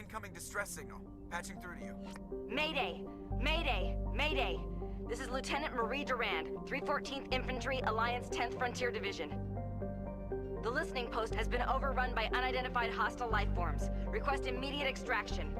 incoming distress signal. Patching through to you. Mayday! Mayday! Mayday! This is Lieutenant Marie Durand, 314th Infantry, Alliance 10th Frontier Division. The listening post has been overrun by unidentified hostile life forms. Request immediate extraction.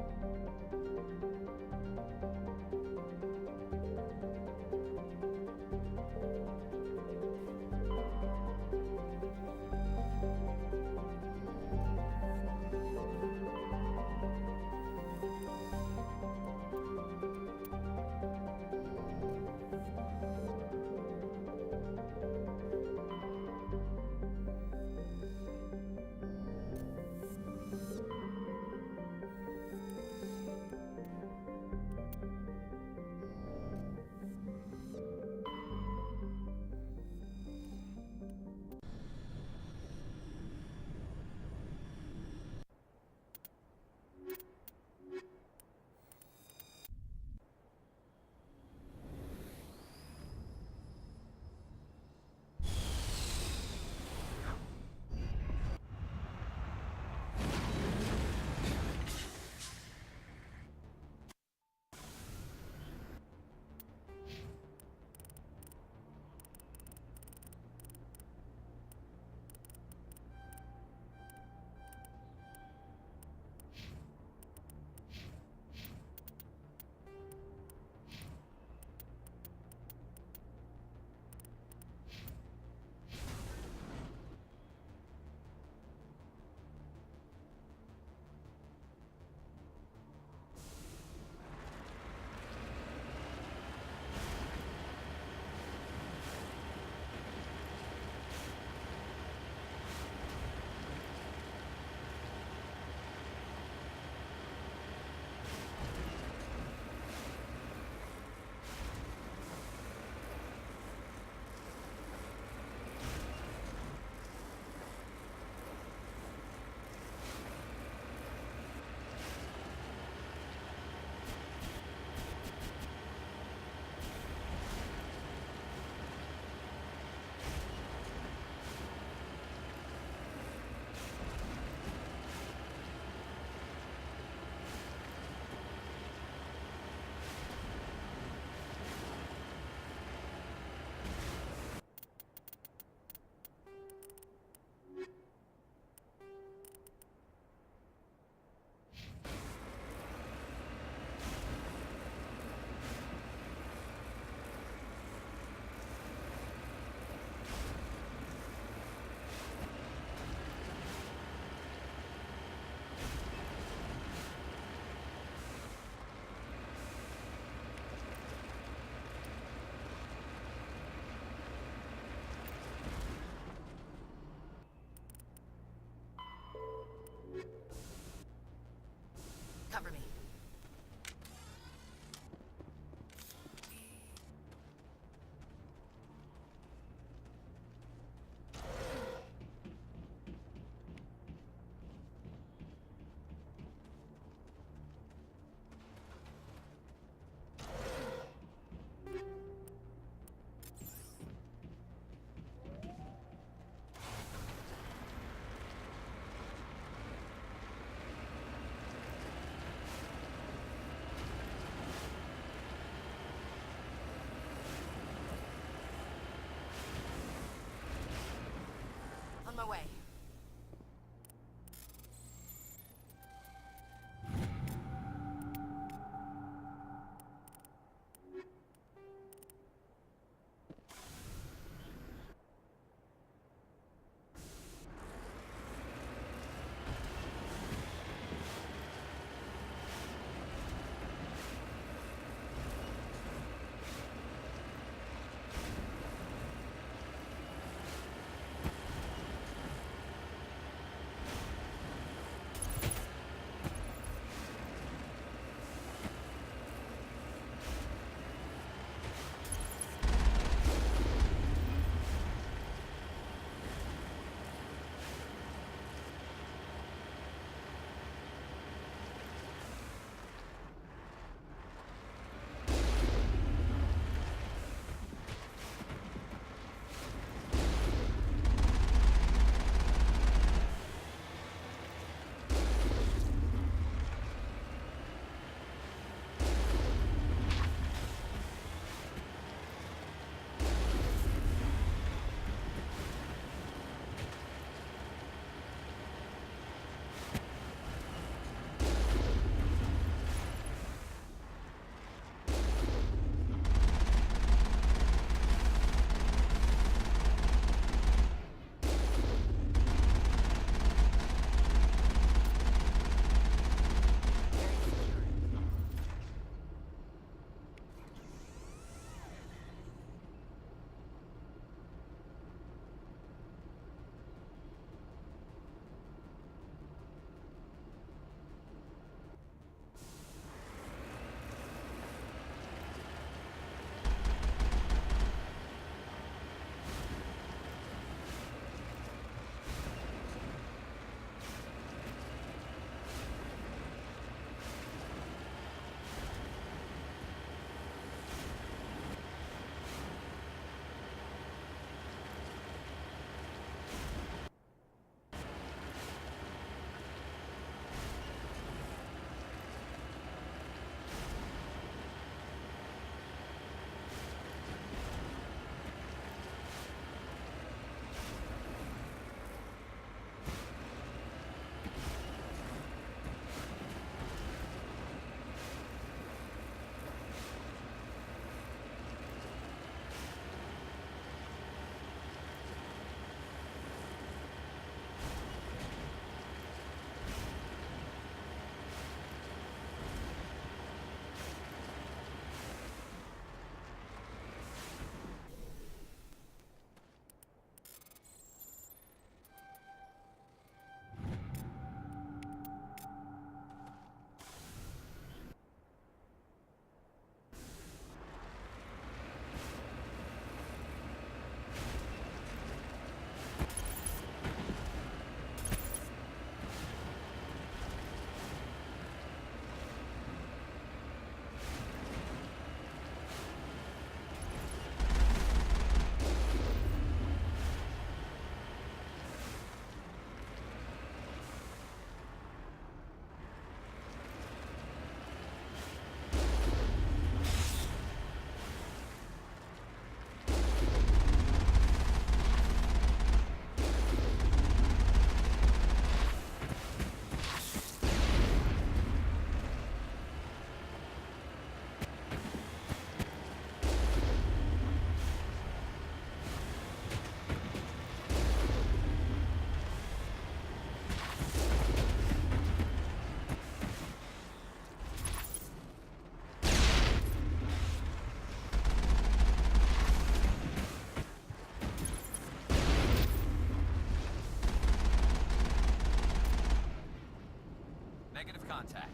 contact.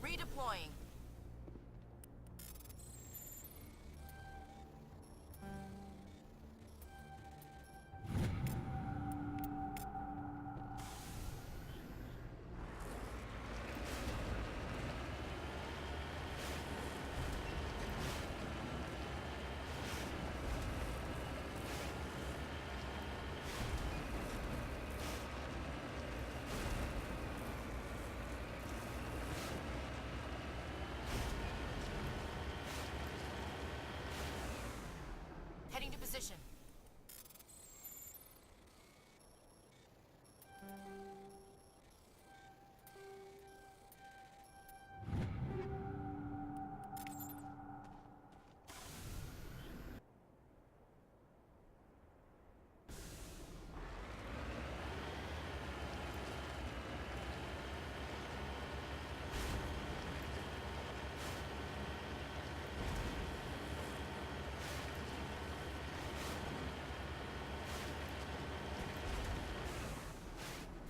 Redeploying. Heading to position.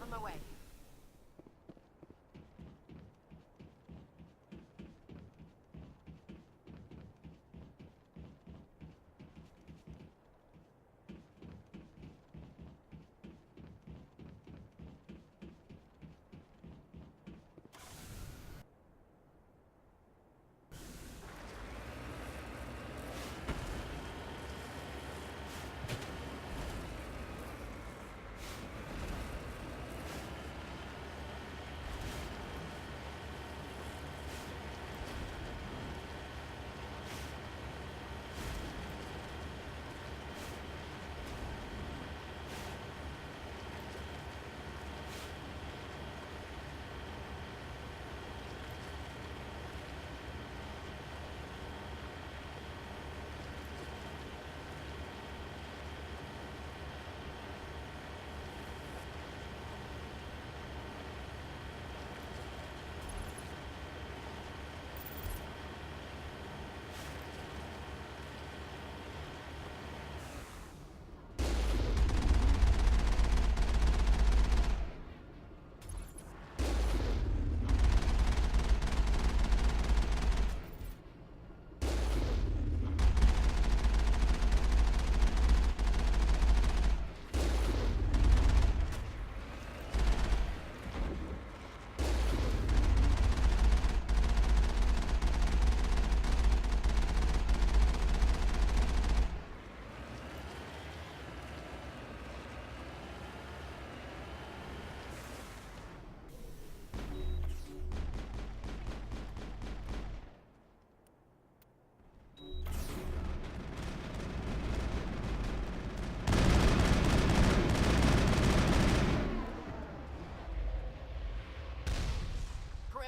On my way.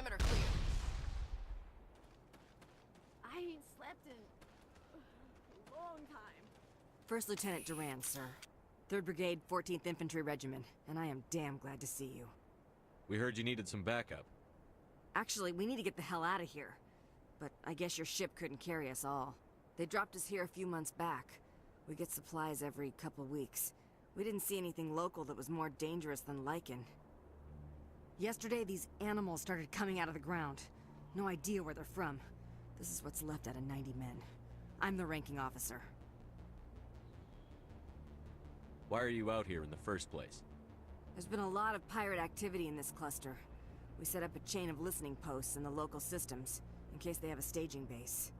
Perimeter clear. I ain't slept in a long time. First Lieutenant Durand, sir. 3rd Brigade, 14th Infantry Regiment, and I am damn glad to see you. We heard you needed some backup. Actually, we need to get the hell out of here. But I guess your ship couldn't carry us all. They dropped us here a few months back. We get supplies every couple weeks. We didn't see anything local that was more dangerous than lichen. Yesterday, these animals started coming out of the ground. No idea where they're from. This is what's left out of 90 men. I'm the ranking officer. Why are you out here in the first place? There's been a lot of pirate activity in this cluster. We set up a chain of listening posts in the local systems, in case they have a staging base.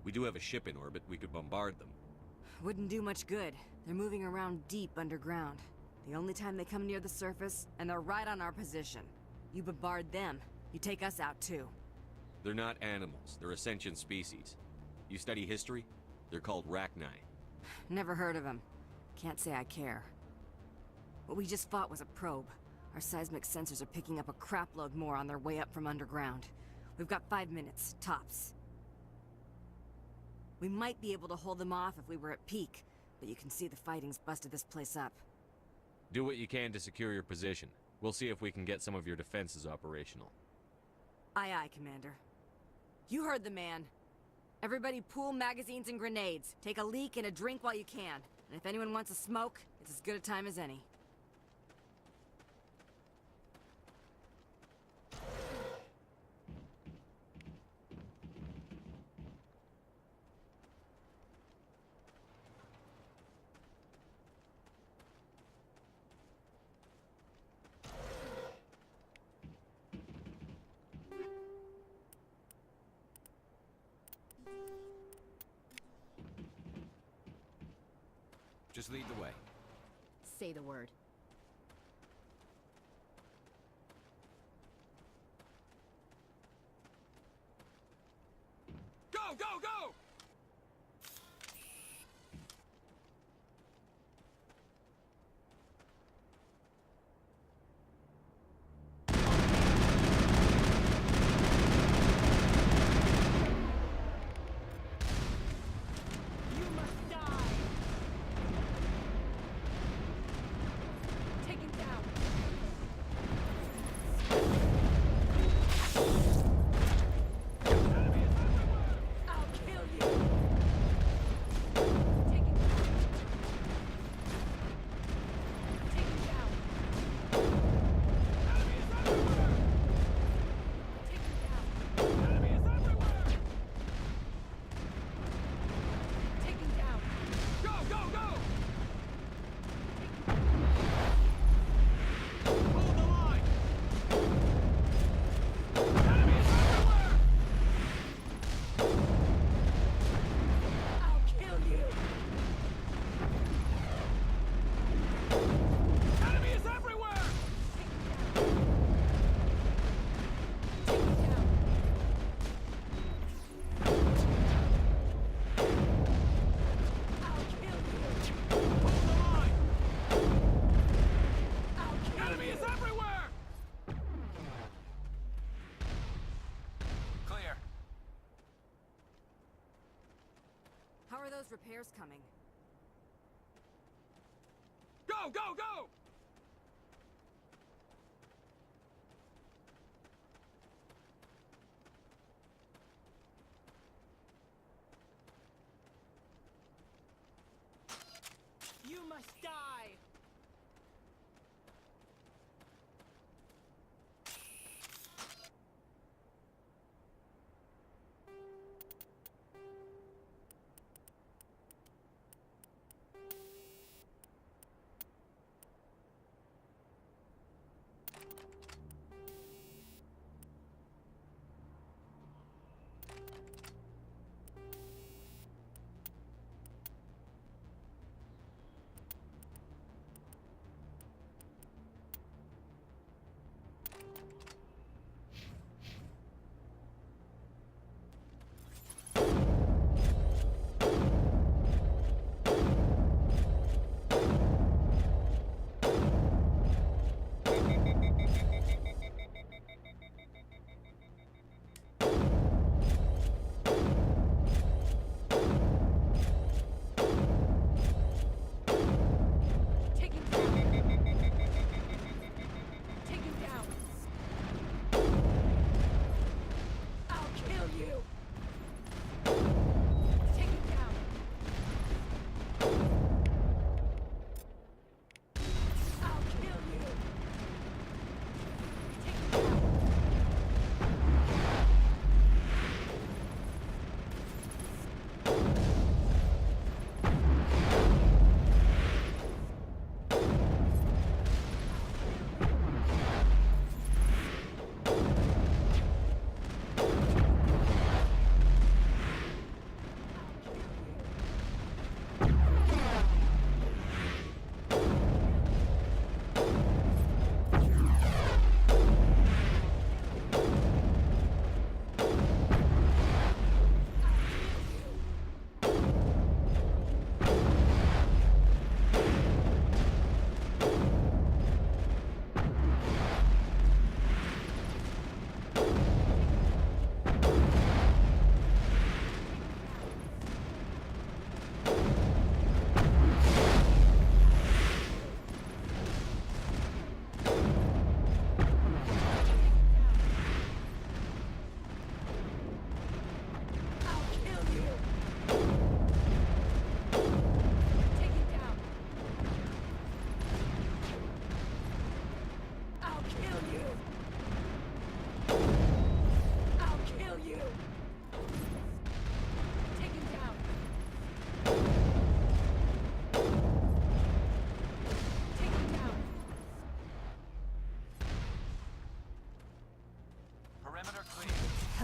We do have a ship in orbit. We could bombard them. Wouldn't do much good. They're moving around deep underground. The only time they come near the surface, and they're right on our position. You bombard them, you take us out too. They're not animals. They're a sentient species. You study history? They're called nigh. Never heard of them. Can't say I care. What we just fought was a probe. Our seismic sensors are picking up a crapload more on their way up from underground. We've got 5 minutes, tops. We might be able to hold them off if we were at peak, but you can see the fighting's busted this place up. Do what you can to secure your position. We'll see if we can get some of your defenses operational. Aye, aye, Commander. You heard the man. Everybody pool magazines and grenades. Take a leak and a drink while you can. And if anyone wants a smoke, it's as good a time as any. Just lead the way. Say the word. Go, go, go! You must die! Taken down! I'll kill you! Taken down! Taken down! Taken down! Taken down! Go, go, go! Hold the line! I'll kill you! Enemy is everywhere! Taken down! I'll kill you! Hold the line! I'll kill Enemy you! is everywhere! Clear. How are those repairs coming? Go, go, go! You must die!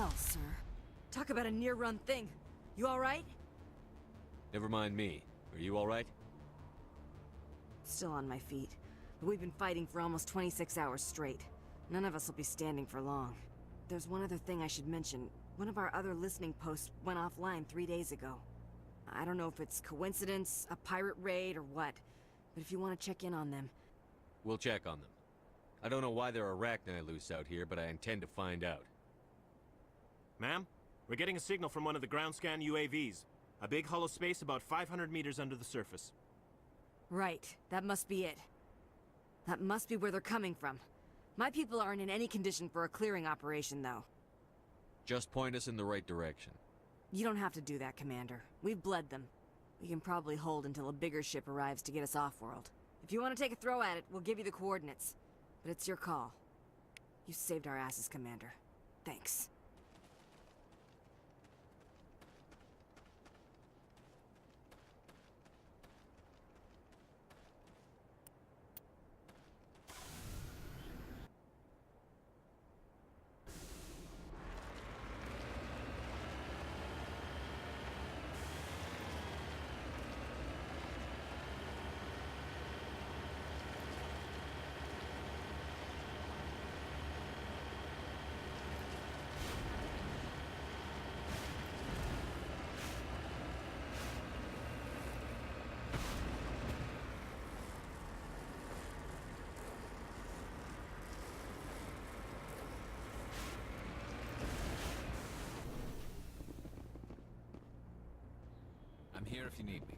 Well, sir. Talk about a near-run thing. You alright? Never mind me. Are you alright? Still on my feet. But we've been fighting for almost 26 hours straight. None of us will be standing for long. There's one other thing I should mention. One of our other listening posts went offline 3 days ago. I don't know if it's coincidence, a pirate raid, or what. But if you want to check in on them... We'll check on them. I don't know why there are arachni loose out here, but I intend to find out. Ma'am, we're getting a signal from one of the ground scan UAVs. A big hollow space about 500 meters under the surface. Right. That must be it. That must be where they're coming from. My people aren't in any condition for a clearing operation, though. Just point us in the right direction. You don't have to do that, Commander. We've bled them. We can probably hold until a bigger ship arrives to get us off-world. If you want to take a throw at it, we'll give you the coordinates. But it's your call. You saved our asses, Commander. Thanks. I'm here if you need me.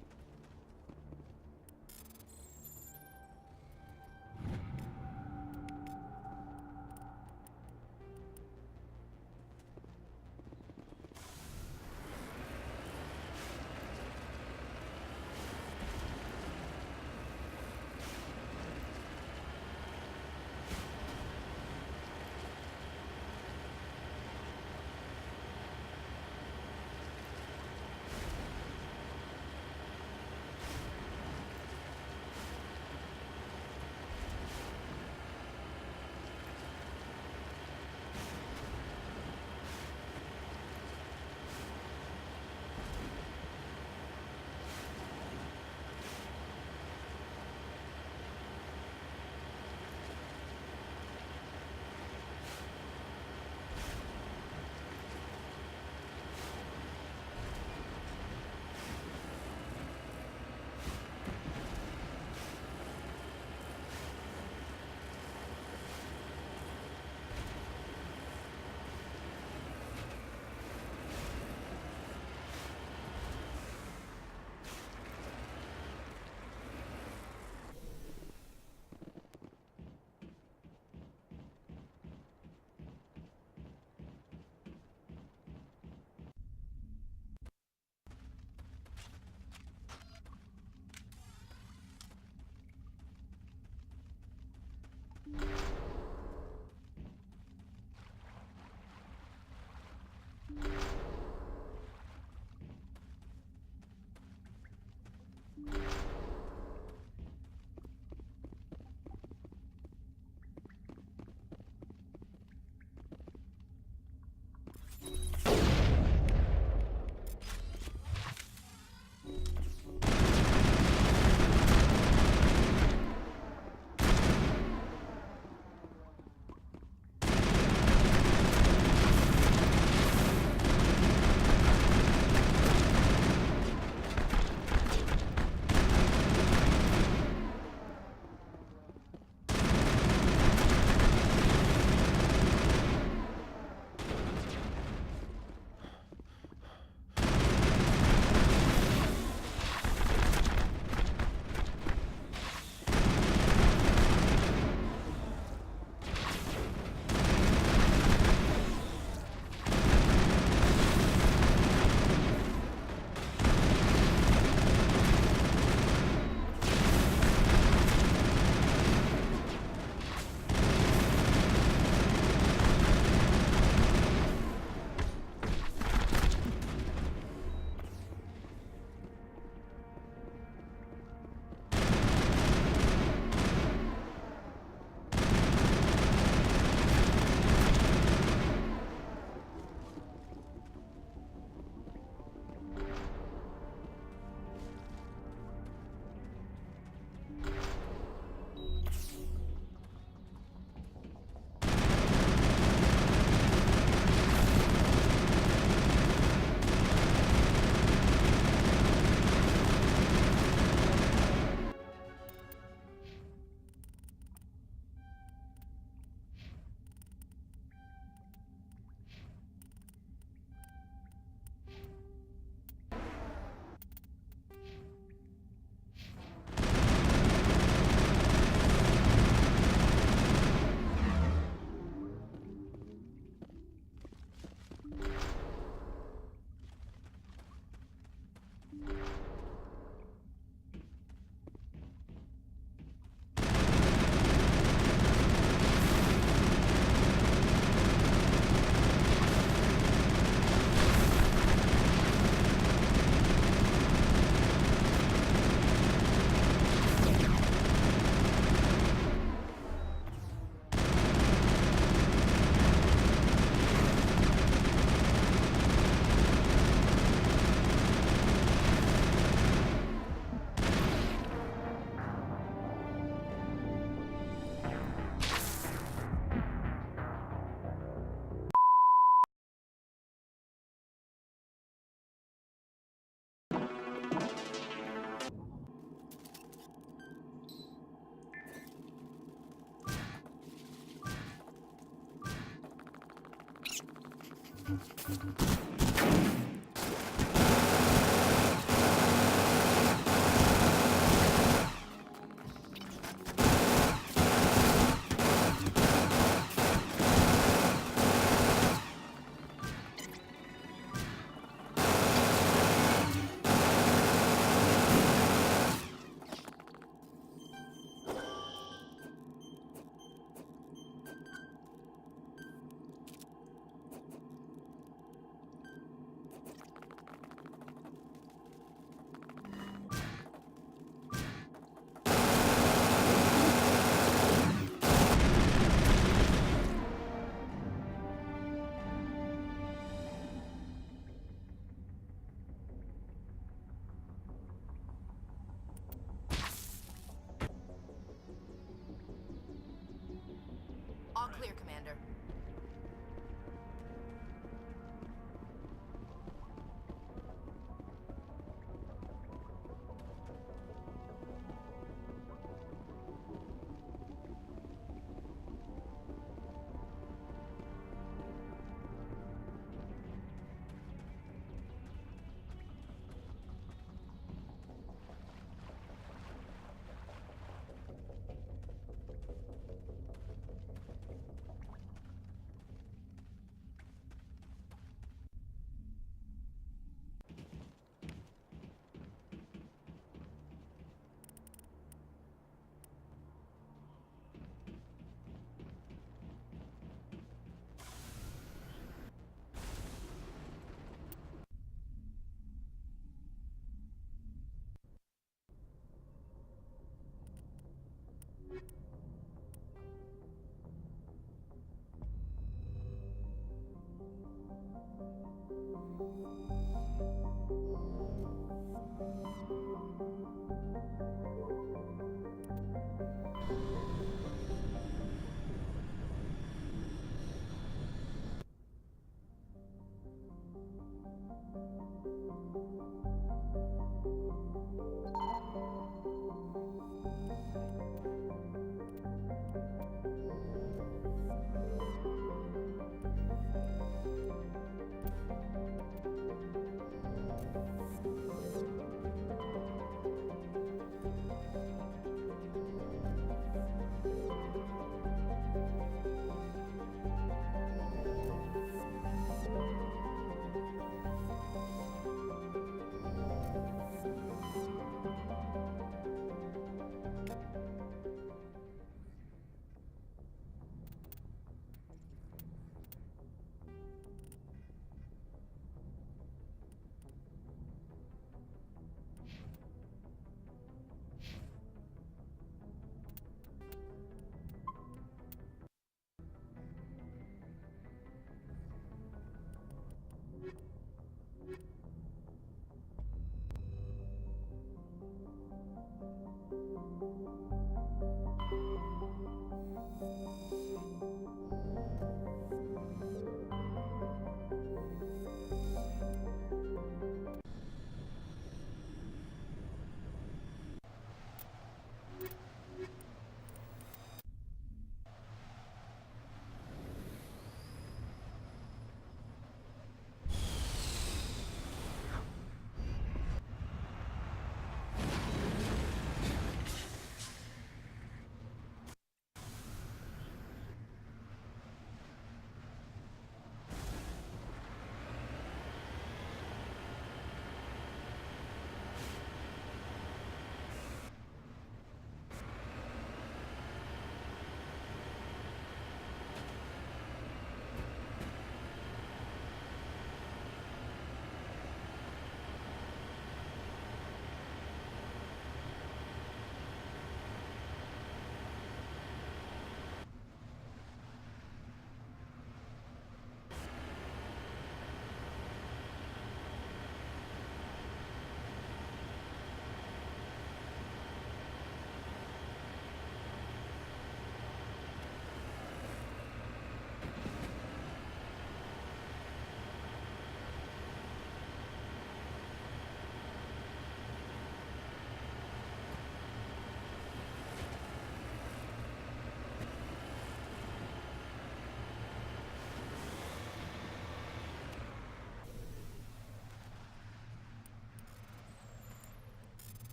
All clear, Commander.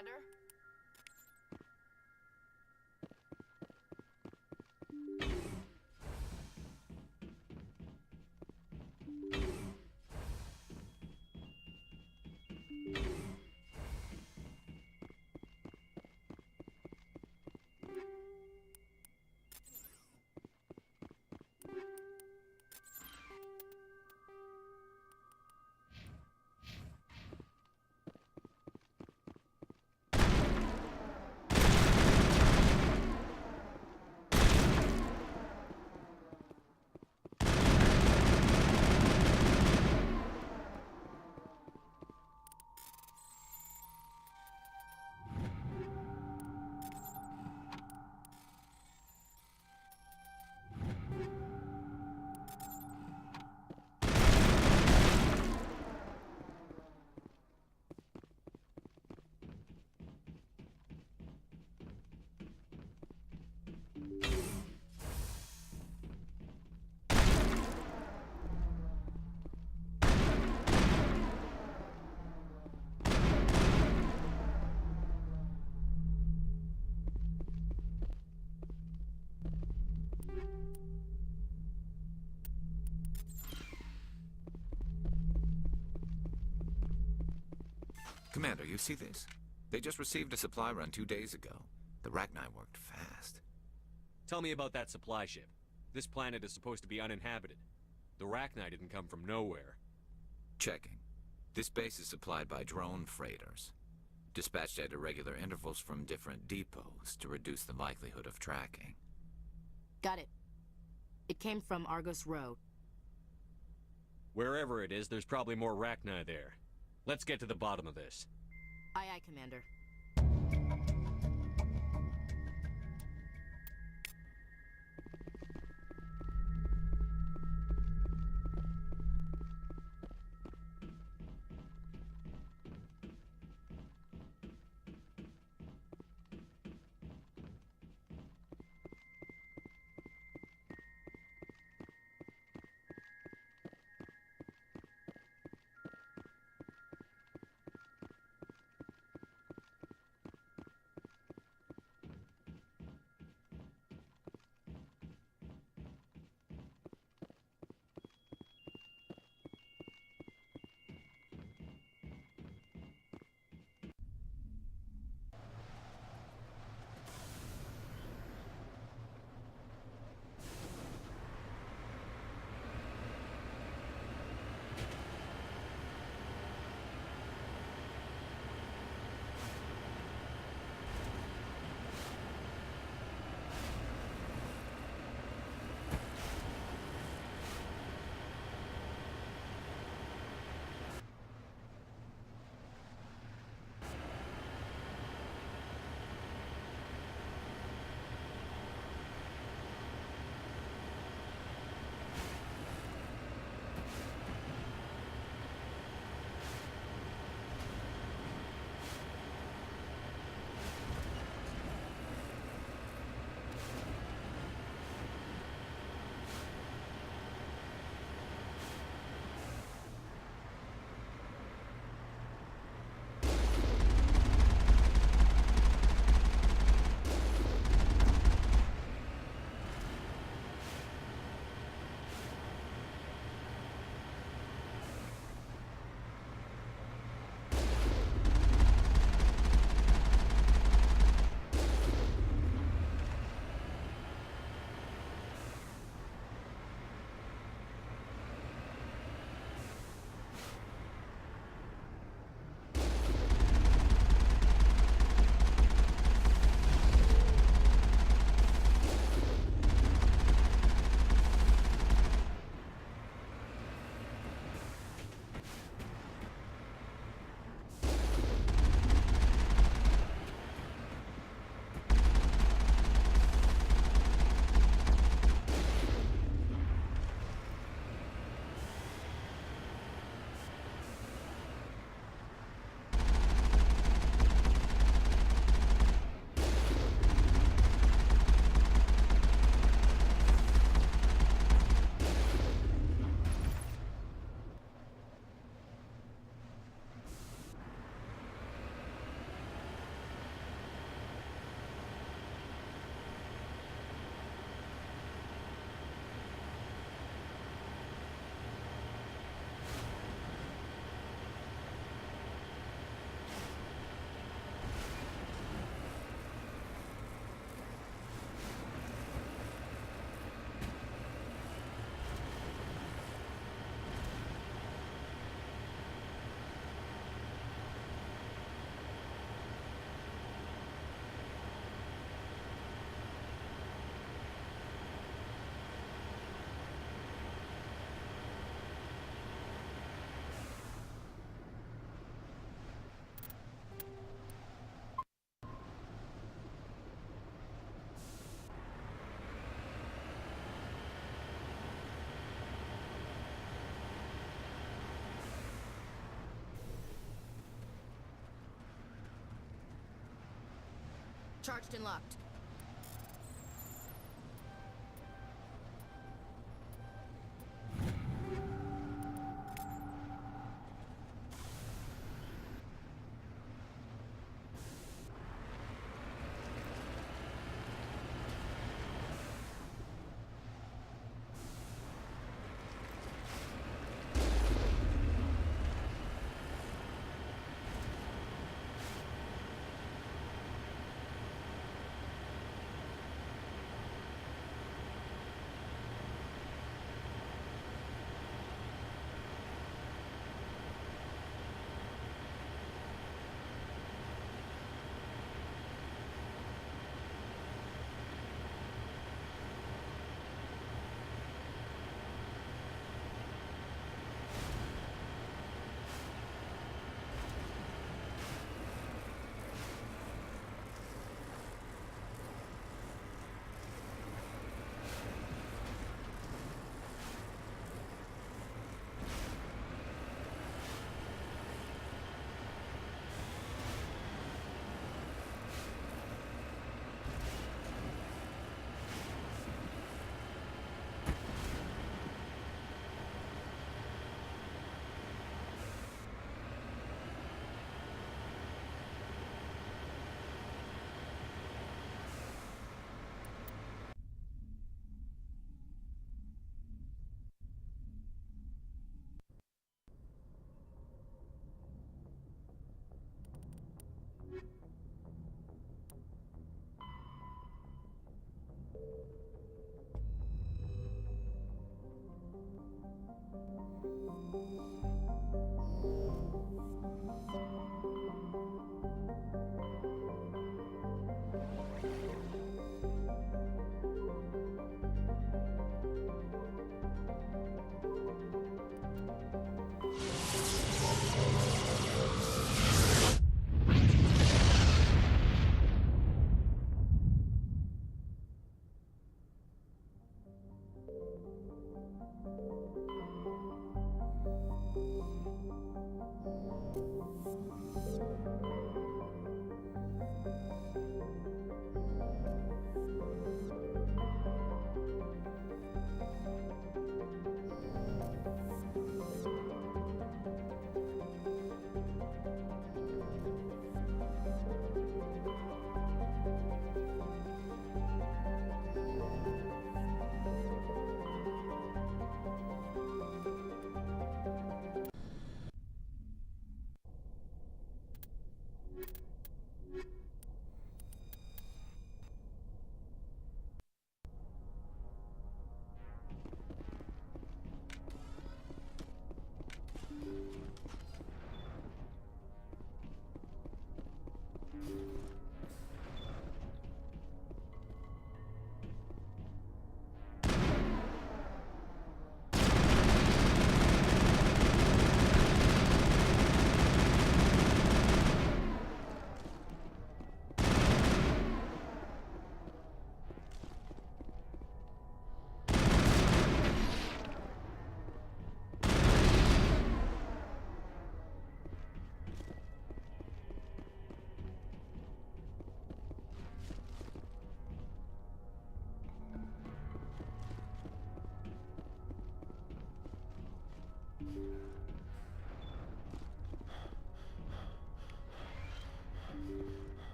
Commander. Commander, you see this? They just received a supply run 2 days ago. The Rachni worked fast. Tell me about that supply ship. This planet is supposed to be uninhabited. The Rachni didn't come from nowhere. Checking. This base is supplied by drone freighters, dispatched at irregular intervals from different depots to reduce the likelihood of tracking. Got it. It came from Argos Row. Wherever it is, there's probably more Rachni there. Let's get to the bottom of this. Aye, aye, Commander. Charged and locked.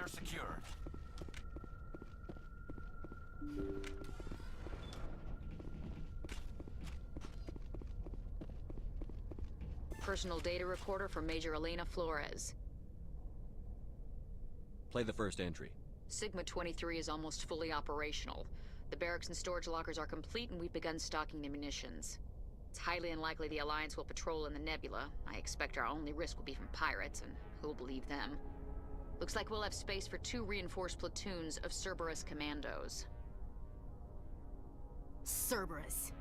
Perimeter secure. Personal data recorder for Major Elena Flores. Play the first entry. Sigma 23 is almost fully operational. The barracks and storage lockers are complete, and we've begun stocking the munitions. It's highly unlikely the Alliance will patrol in the nebula. I expect our only risk will be from pirates, and who'll believe them? Looks like we'll have space for 2 reinforced platoons of Cerberus commandos. Cerberus.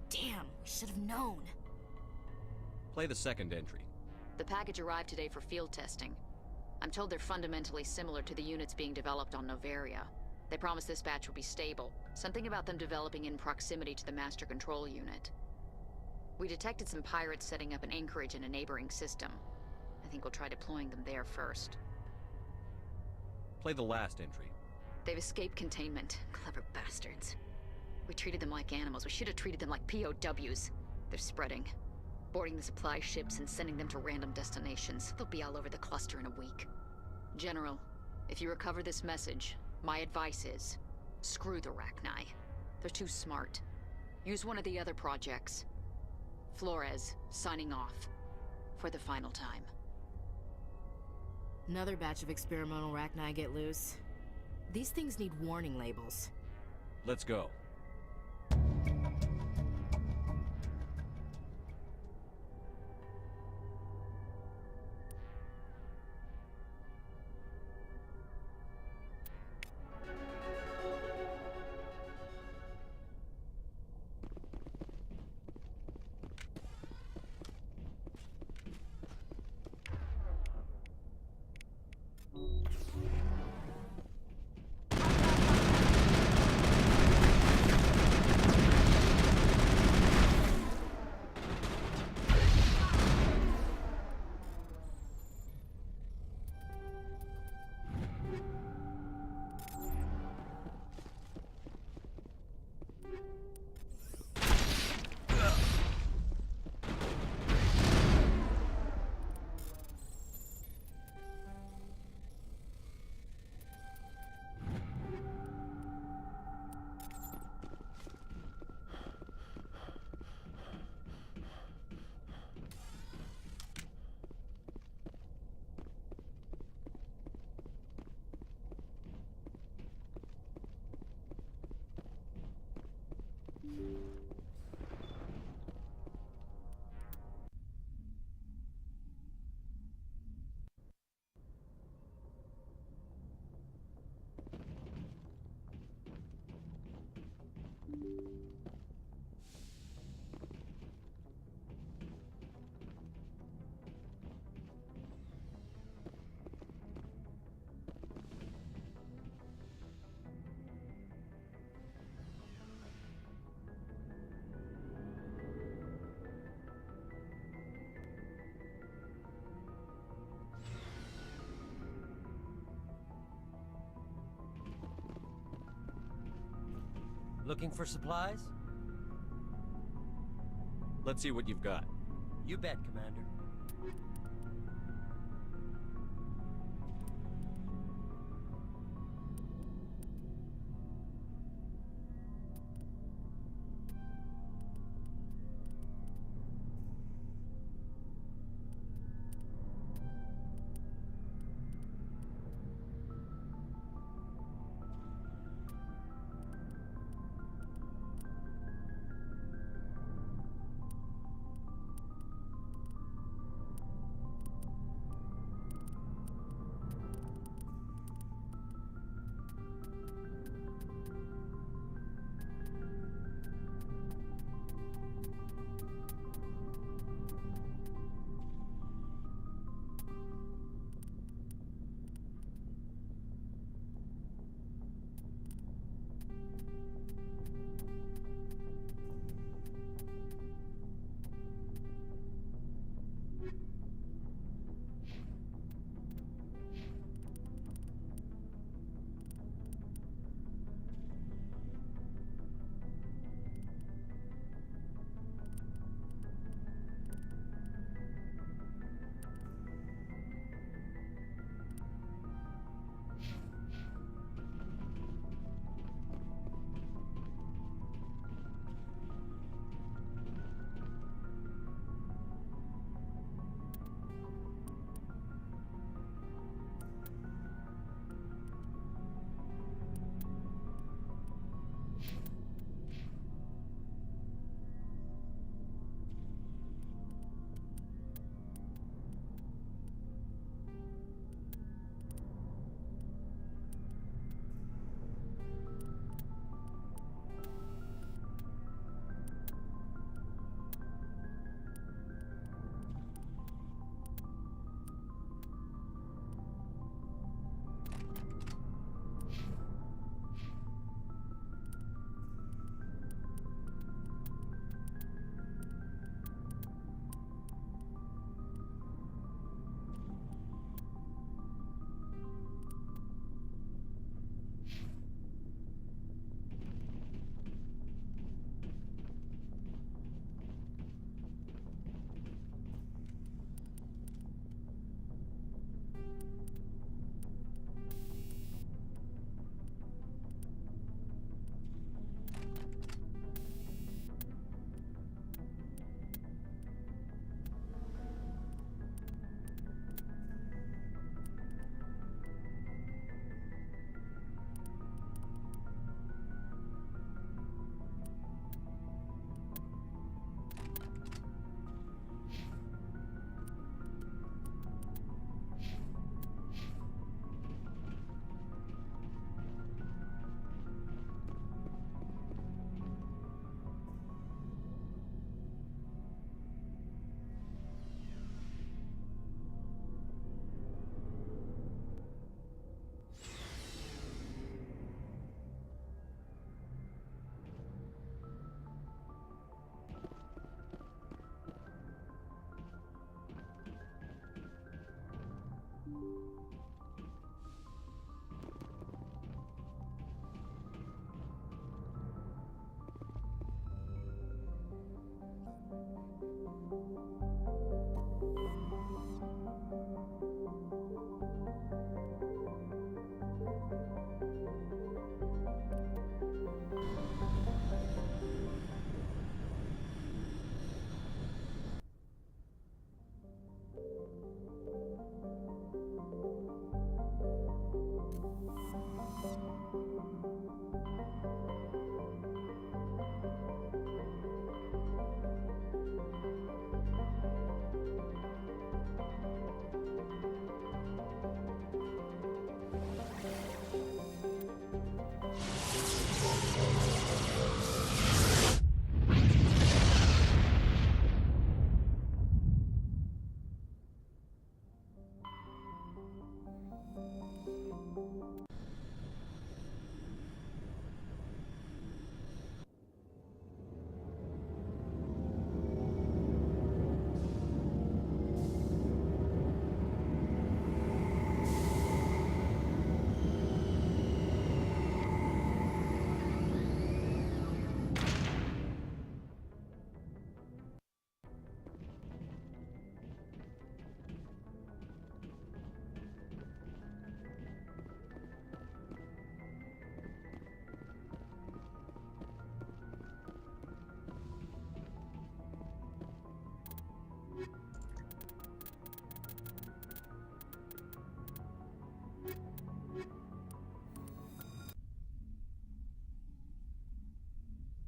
Damn, we should have known. Play the second entry. The package arrived today for field testing. I'm told they're fundamentally similar to the units being developed on Novaria. They promise this batch will be stable. Something about them developing in proximity to the master control unit. We detected some pirates setting up an anchorage in a neighboring system. I think we'll try deploying them there first. Play the last entry. They've escaped containment. Clever bastards. We treated them like animals. We should have treated them like POWs. They're spreading. Boarding the supply ships and sending them to random destinations. They'll be all over the cluster in a week. General, if you recover this message, my advice is, screw the Rachni. They're too smart. Use one of the other projects. Flores, signing off. For the final time. Another batch of experimental Rachni get loose. These things need warning labels. Let's go. Looking for supplies? Let's see what you've got. You bet, Commander.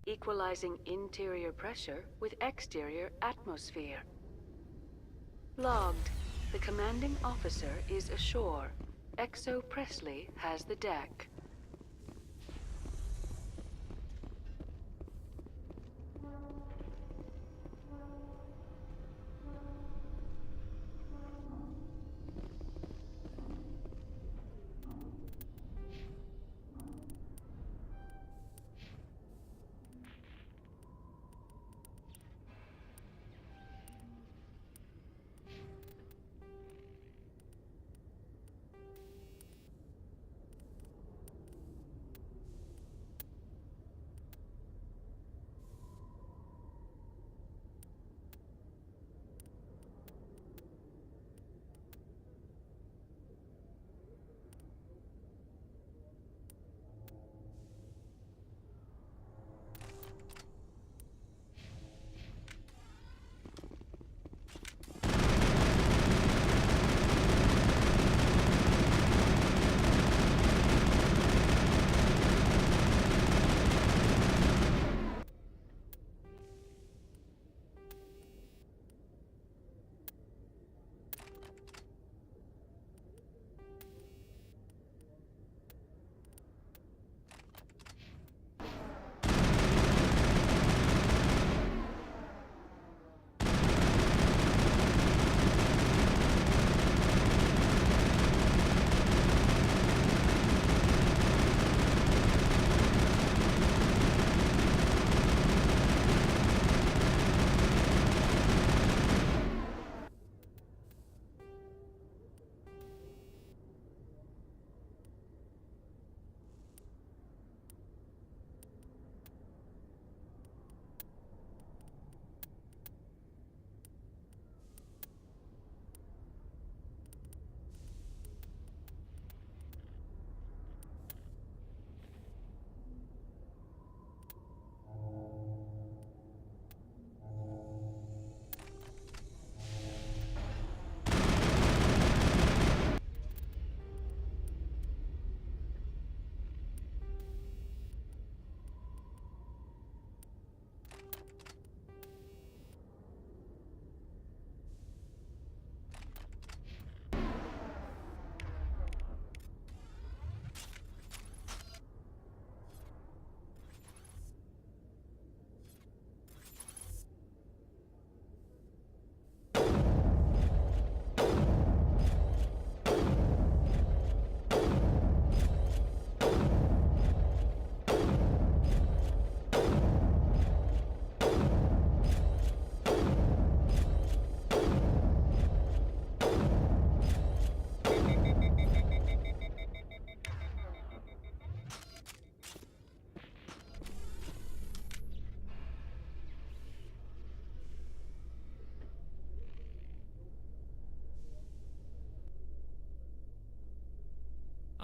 Equalizing interior pressure with exterior atmosphere. Logged. The commanding officer is ashore. Exo Presley has the deck.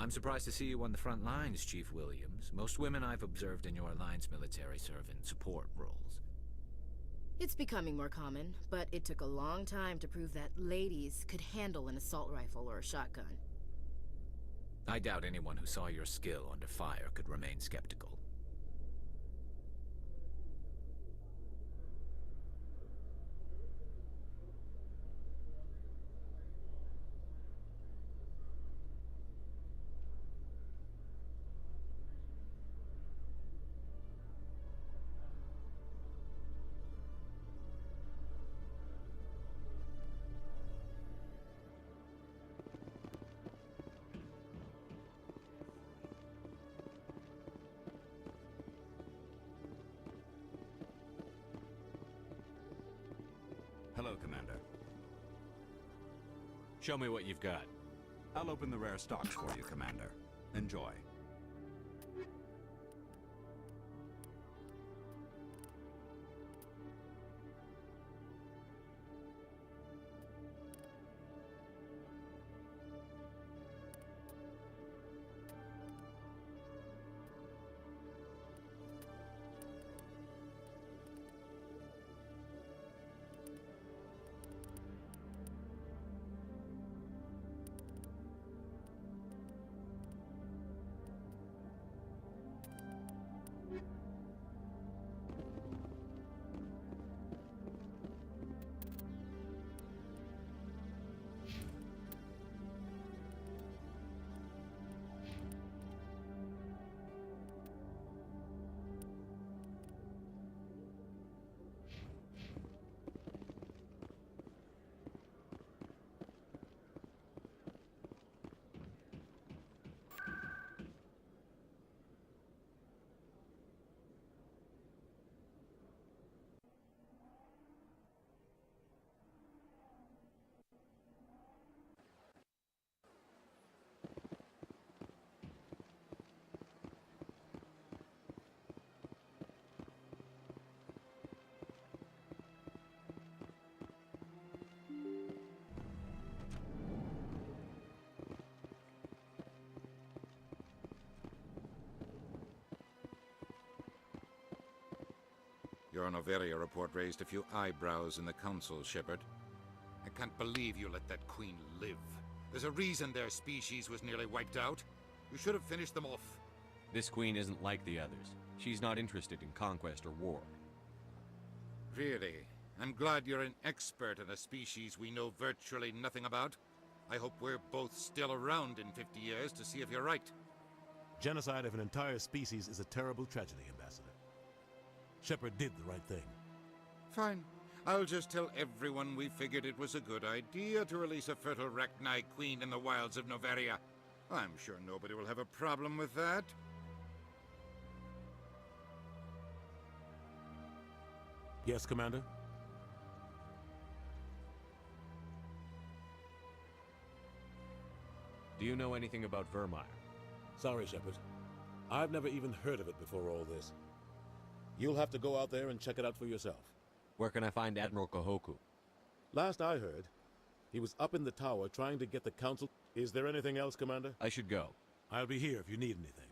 I'm surprised to see you on the front lines, Chief Williams. Most women I've observed in your Alliance military serve in support roles. It's becoming more common, but it took a long time to prove that ladies could handle an assault rifle or a shotgun. I doubt anyone who saw your skill under fire could remain skeptical. Hello, Commander. Show me what you've got. I'll open the rare stocks for you, Commander. Enjoy. Your Noveria report raised a few eyebrows in the Council, Shepard. I can't believe you let that queen live. There's a reason their species was nearly wiped out. You should have finished them off. This queen isn't like the others. She's not interested in conquest or war. Really? I'm glad you're an expert in a species we know virtually nothing about. I hope we're both still around in 50 years to see if you're right. Genocide of an entire species is a terrible tragedy, Ambassador. Shepard did the right thing. Fine. I'll just tell everyone we figured it was a good idea to release a fertile Rachni queen in the wilds of Noveria. I'm sure nobody will have a problem with that. Yes, Commander? Do you know anything about Virmire? Sorry, Shepard. I've never even heard of it before all this. You'll have to go out there and check it out for yourself. Where can I find Admiral Kahoku? Last I heard, he was up in the tower trying to get the Council. Is there anything else, Commander? I should go. I'll be here if you need anything.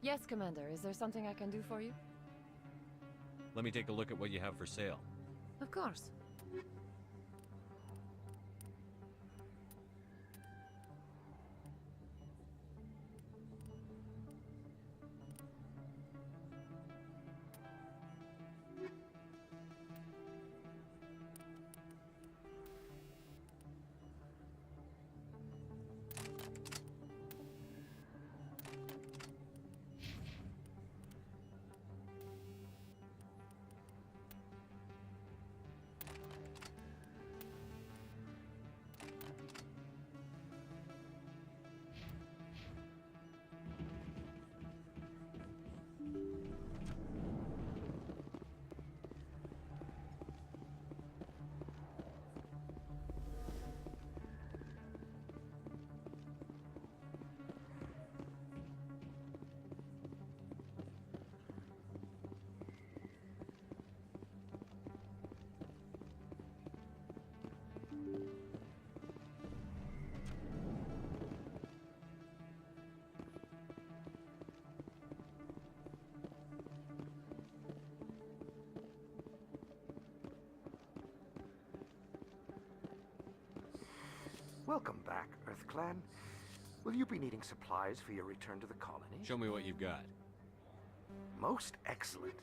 Yes, Commander. Is there something I can do for you? Let me take a look at what you have for sale. Of course. Welcome back, EarthClan. Will you be needing supplies for your return to the colony? Show me what you've got. Most excellent.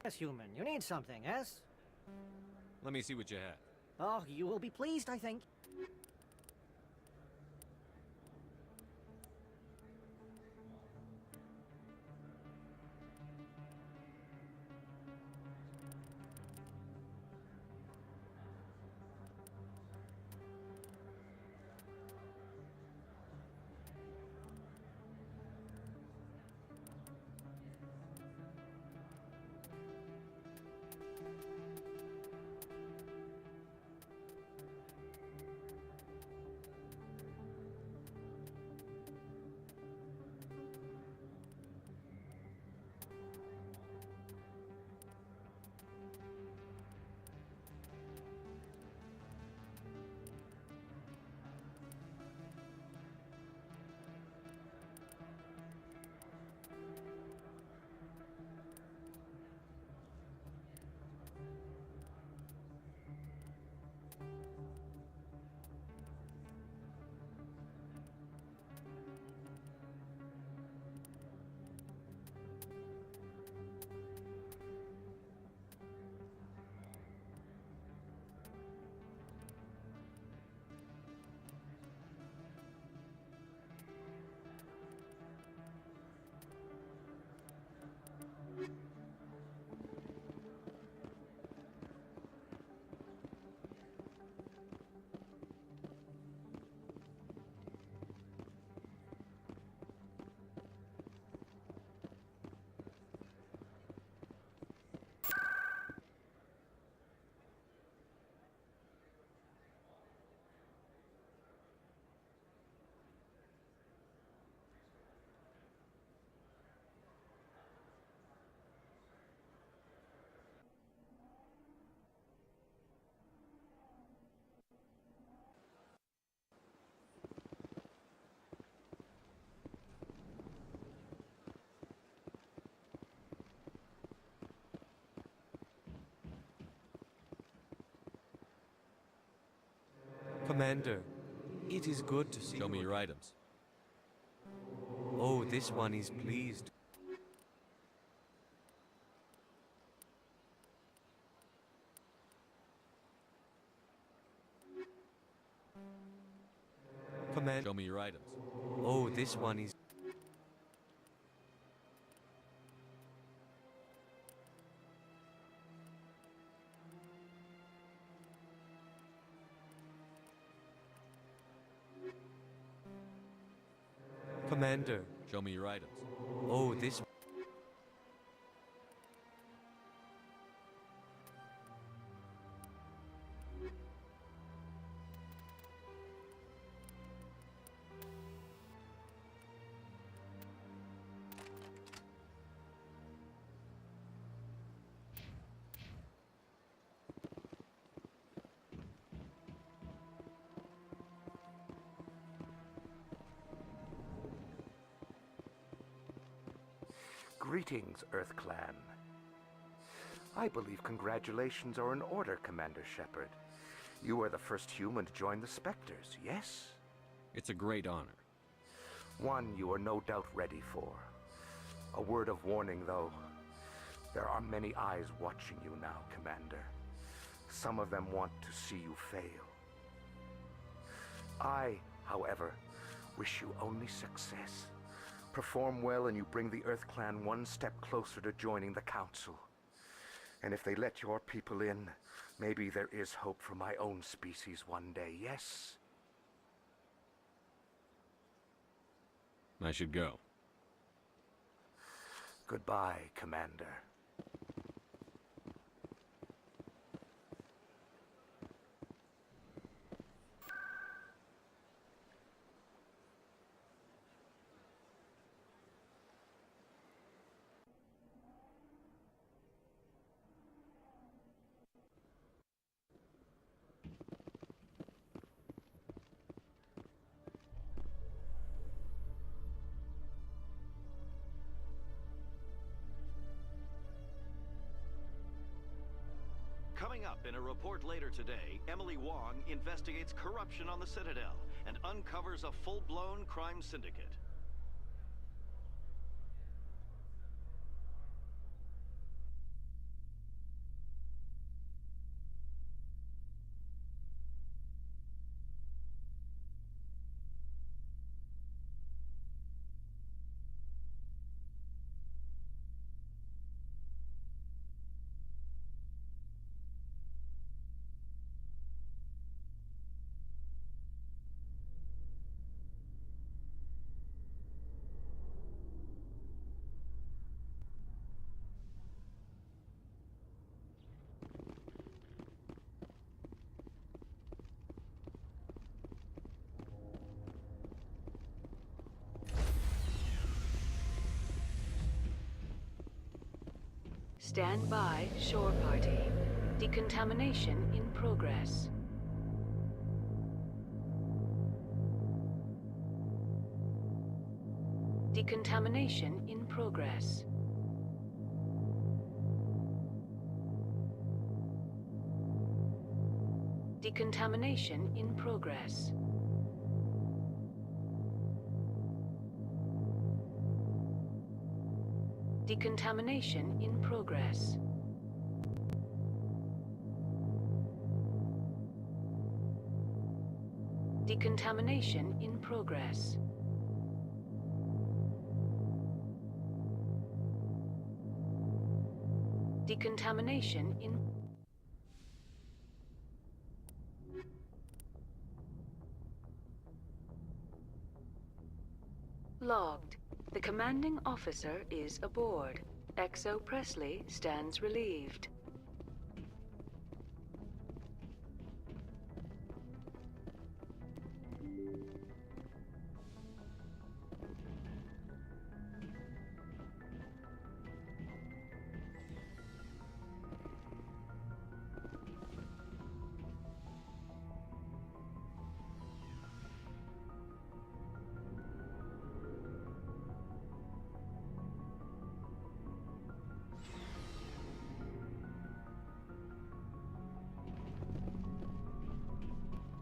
Yes, human. You need something, yes? Let me see what you have. Oh, you will be pleased, I think. Commander, it is good to see Show me your items. Oh, this one is pleased. Commander. Show me your items. Oh, this one is... Commander. Show me your items. Oh, this... Greetings, EarthClan. I believe congratulations are in order, Commander Shepard. You are the first human to join the Spectres, yes? It's a great honor. One you are no doubt ready for. A word of warning, though. There are many eyes watching you now, Commander. Some of them want to see you fail. I, however, wish you only success. Perform well and you bring the EarthClan one step closer to joining the Council. And if they let your people in, maybe there is hope for my own species one day, yes? I should go. Goodbye, Commander. Coming up in a report later today, Emily Wong investigates corruption on the Citadel and uncovers a full-blown crime syndicate. Stand by, shore party. Decontamination in progress. Decontamination in progress. Decontamination in progress. Decontamination in progress. Decontamination in progress. Decontamination in... Logged. The commanding officer is aboard. XO Presley stands relieved.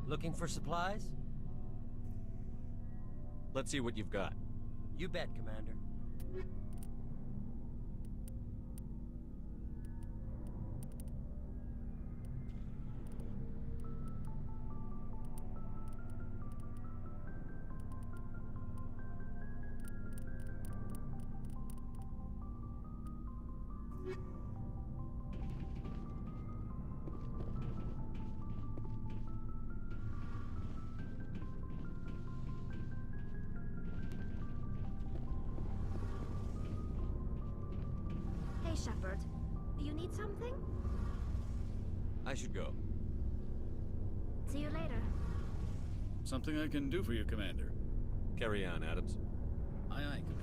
Looking for supplies? Let's see what you've got. You bet, Commander. Hey, Shepard. You need something? I should go. See you later. Something I can do for you, Commander. Carry on, Adams. Aye, aye, Commander.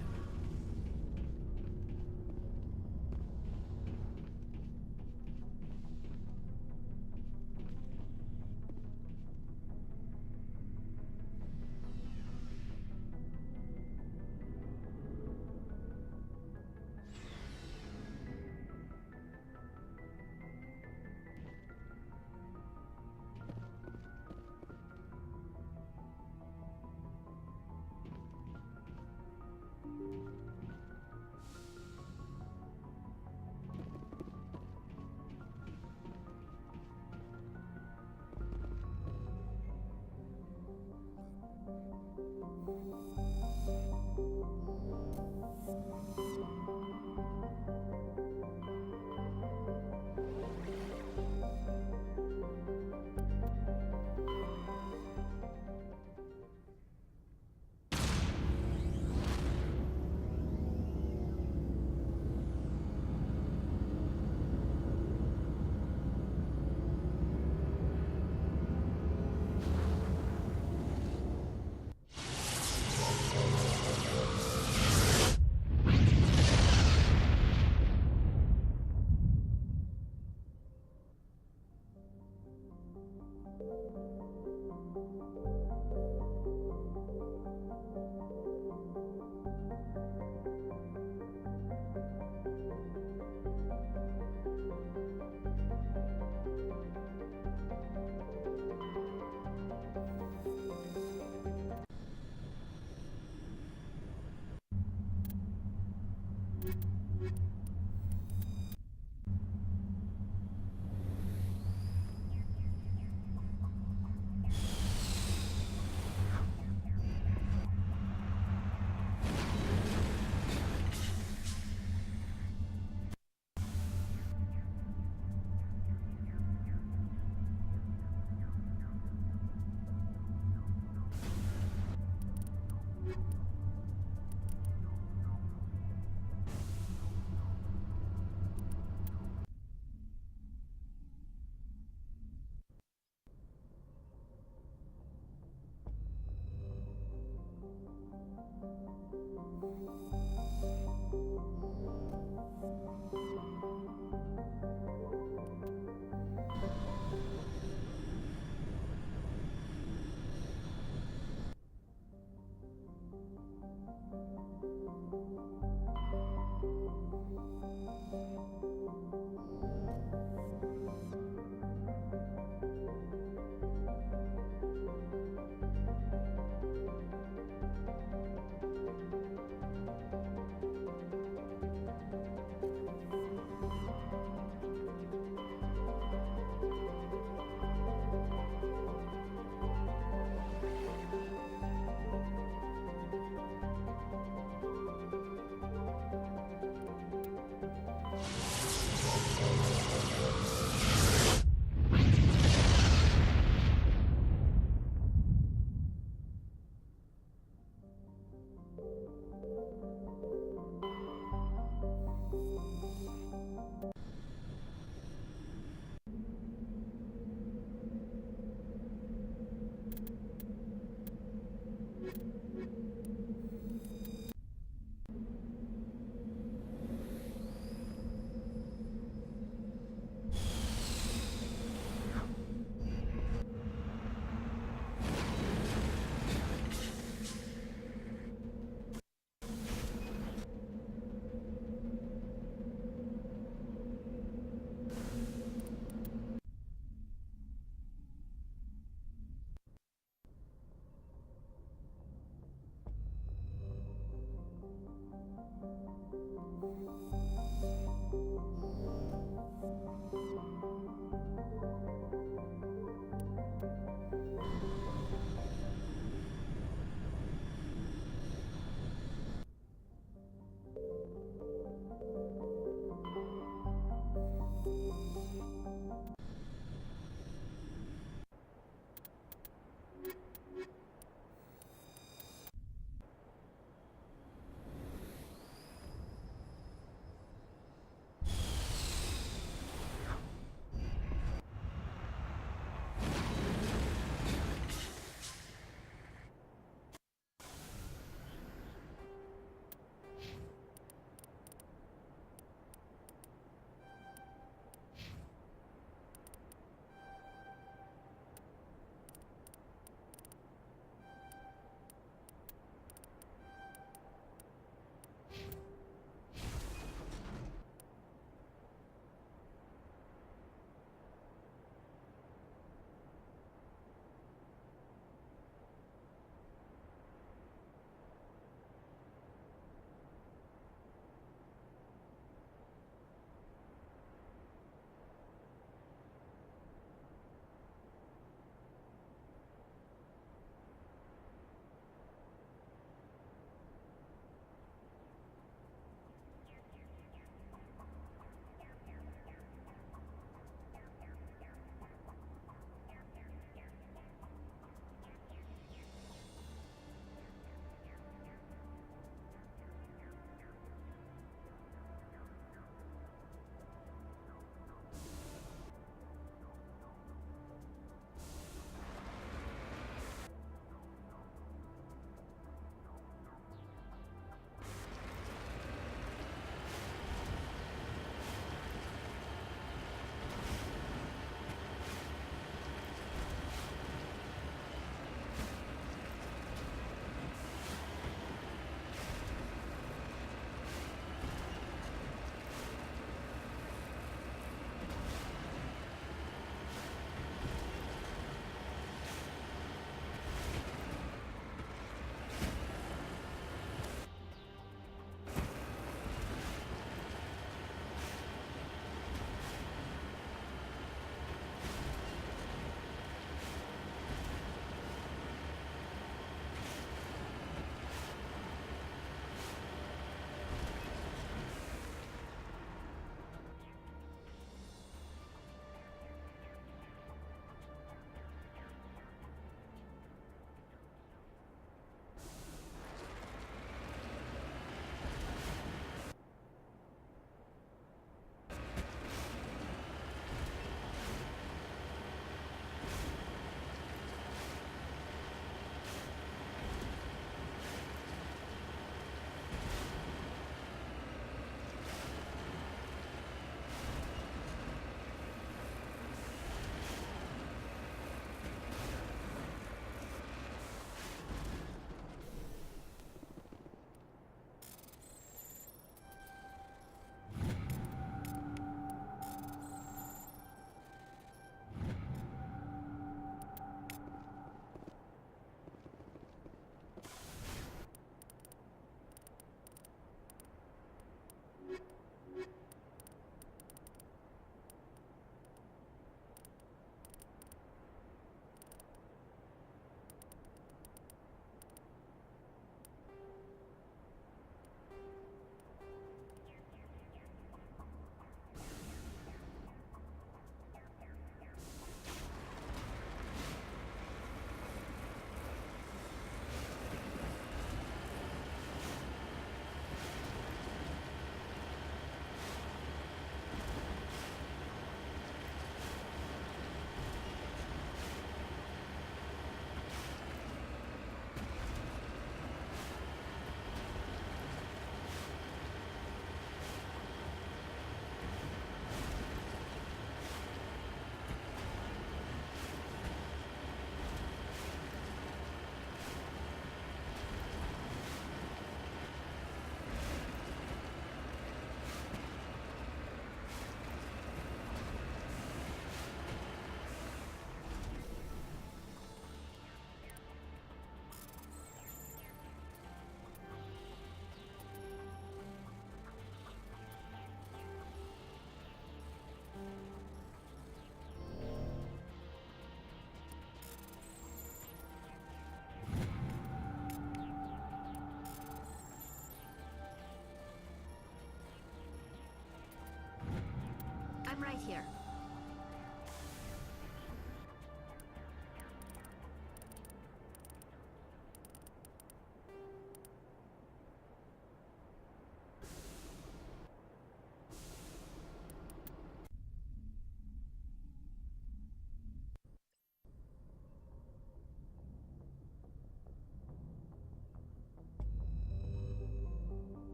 here.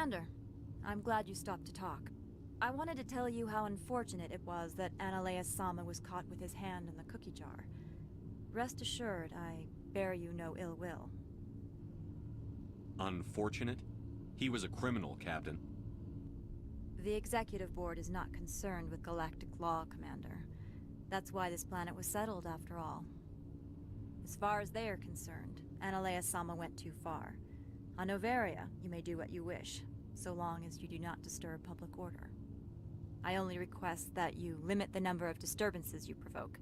Commander, I'm glad you stopped to talk. I wanted to tell you how unfortunate it was that Analea Sama was caught with his hand in the cookie jar. Rest assured, I bear you no ill will. Unfortunate? He was a criminal, Captain. The Executive Board is not concerned with galactic law, Commander. That's why this planet was settled, after all. As far as they are concerned, Analea Sama went too far. On Noveria, you may do what you wish, so long as you do not disturb public order. I only request that you limit the number of disturbances you provoke.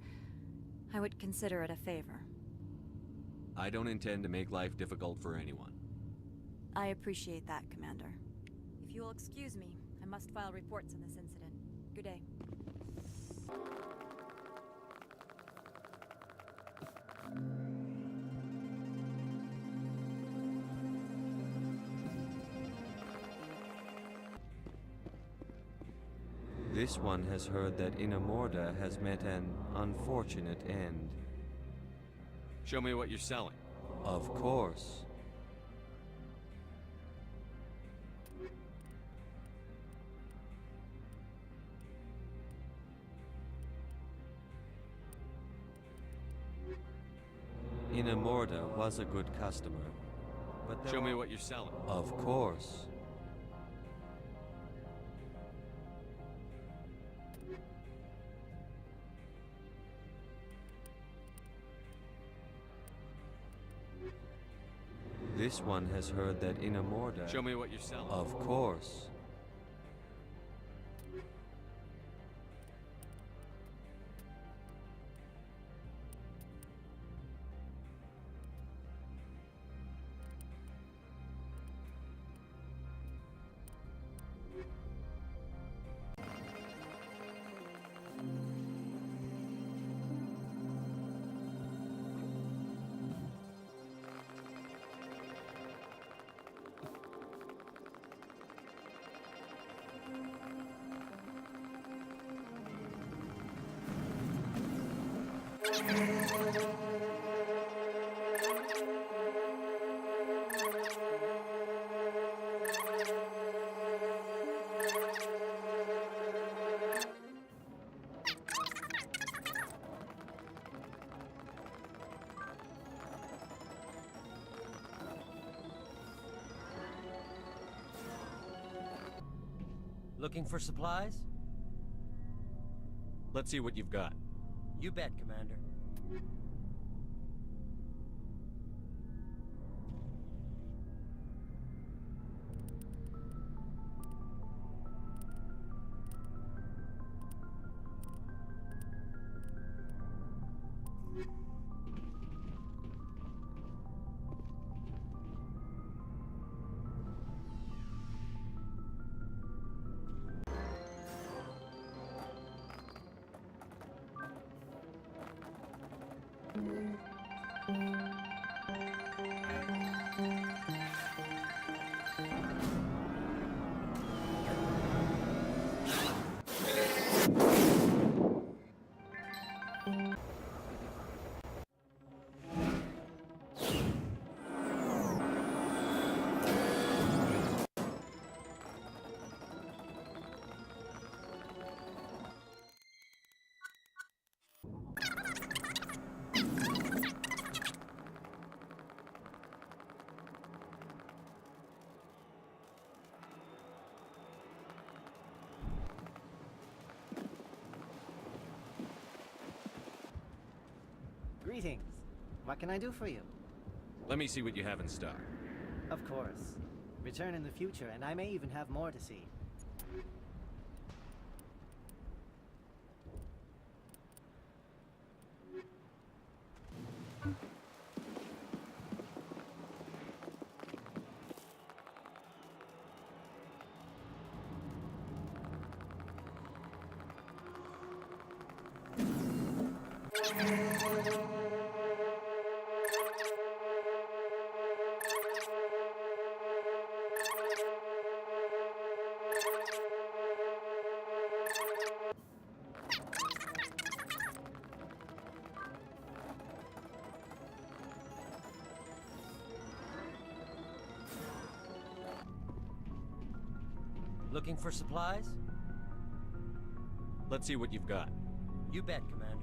I would consider it a favor. I don't intend to make life difficult for anyone. I appreciate that, Commander. If you will excuse me, I must file reports on this incident. Good day. This one has heard that Inamorda has met an unfortunate end. Show me what you're selling. Of course. Inamorda was a good customer, but Show me what you're selling. Of course. This one has heard that Inamorda... Show me what you're selling. Of course. Looking for supplies? Let's see what you've got. You bet, Commander. Greetings. What can I do for you? Let me see what you have in stock. Of course. Return in the future, and I may even have more to see. Looking for supplies? Let's see what you've got. You bet, Commander.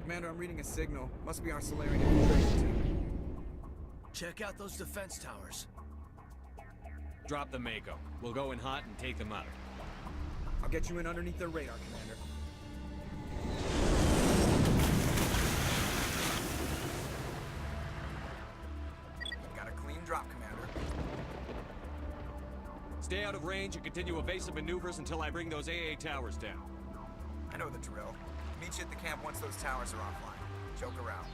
Commander, I'm reading a signal. Must be our Solarian infiltration team. Check out those defense towers. Drop the Mako. We'll go in hot and take them out. I'll get you in underneath their radar, Commander. Got a clean drop, Commander. Stay out of range and continue evasive maneuvers until I bring those AA towers down. I know the drill. Meet you at the camp once those towers are offline. Joke around.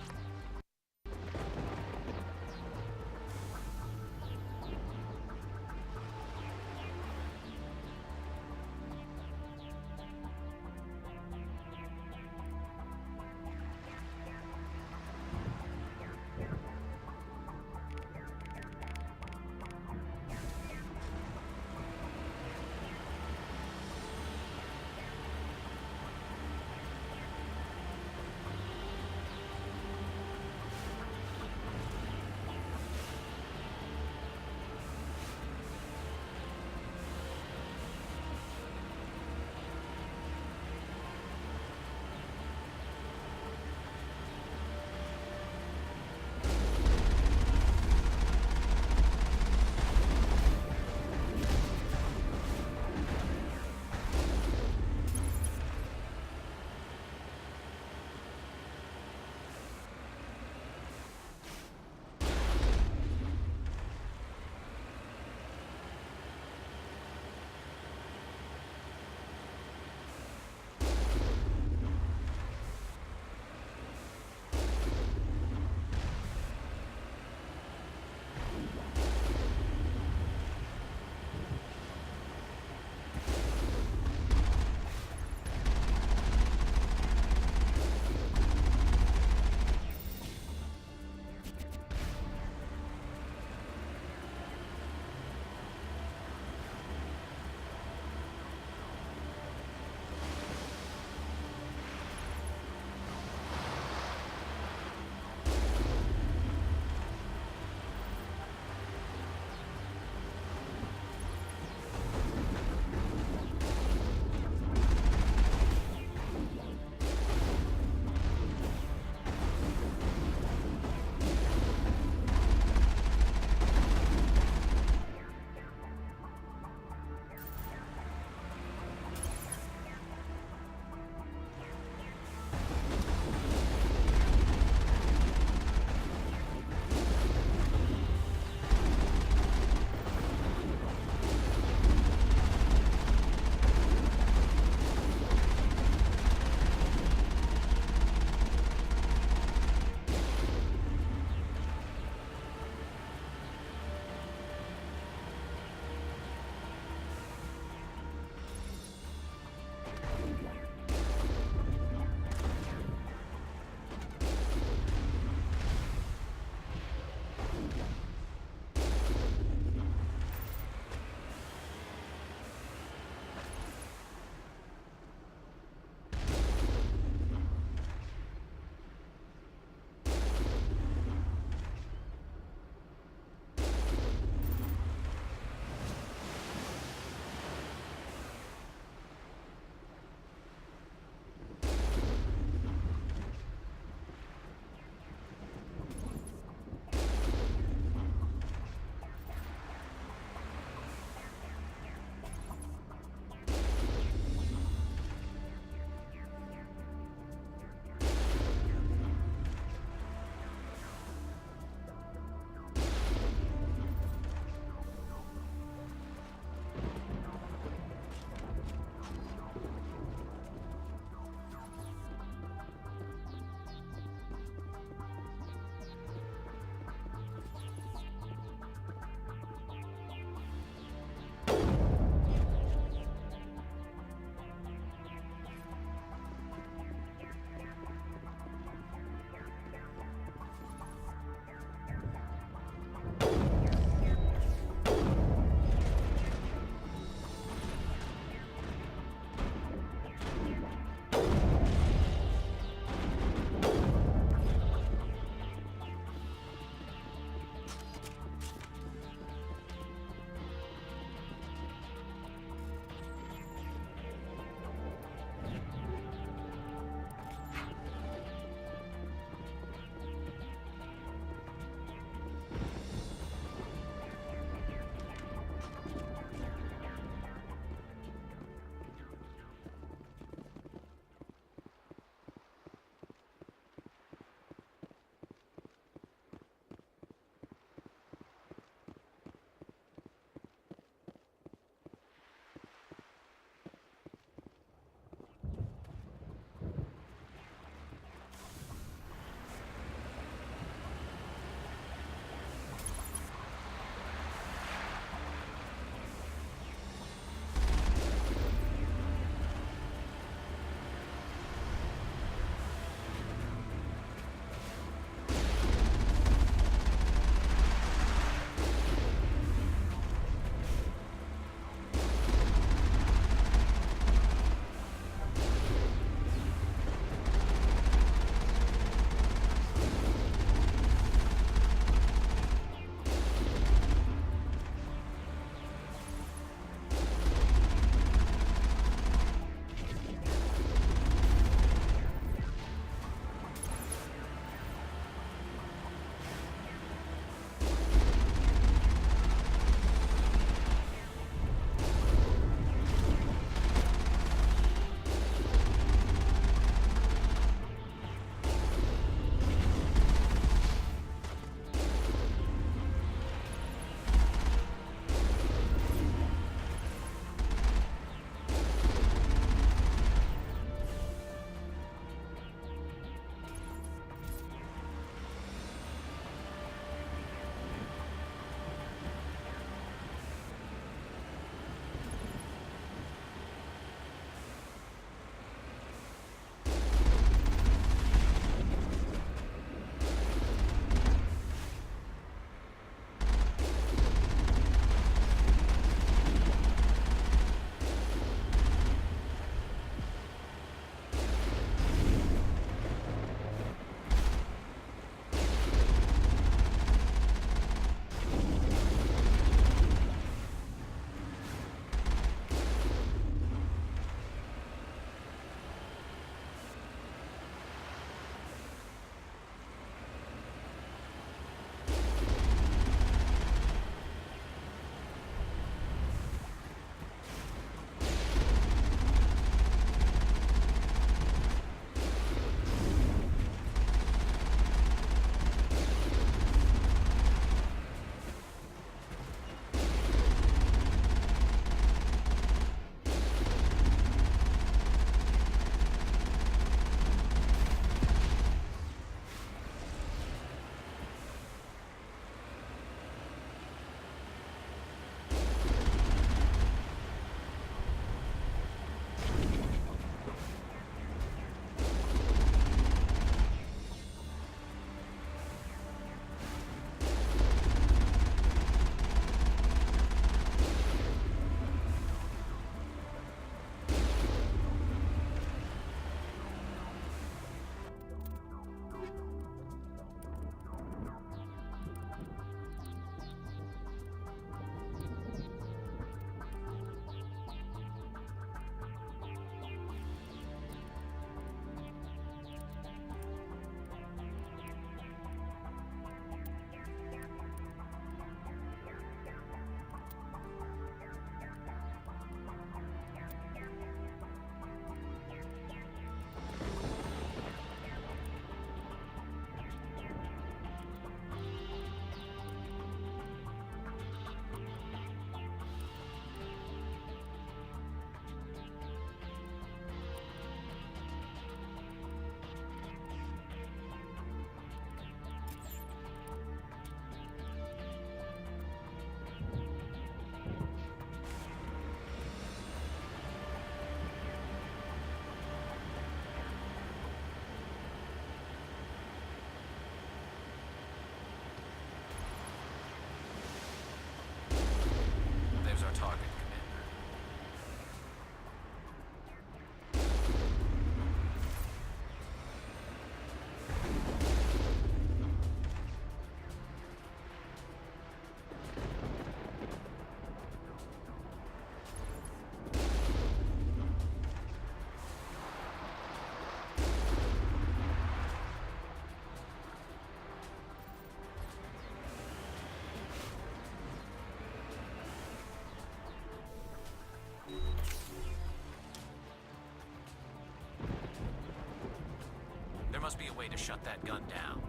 must be a way to shut that gun down.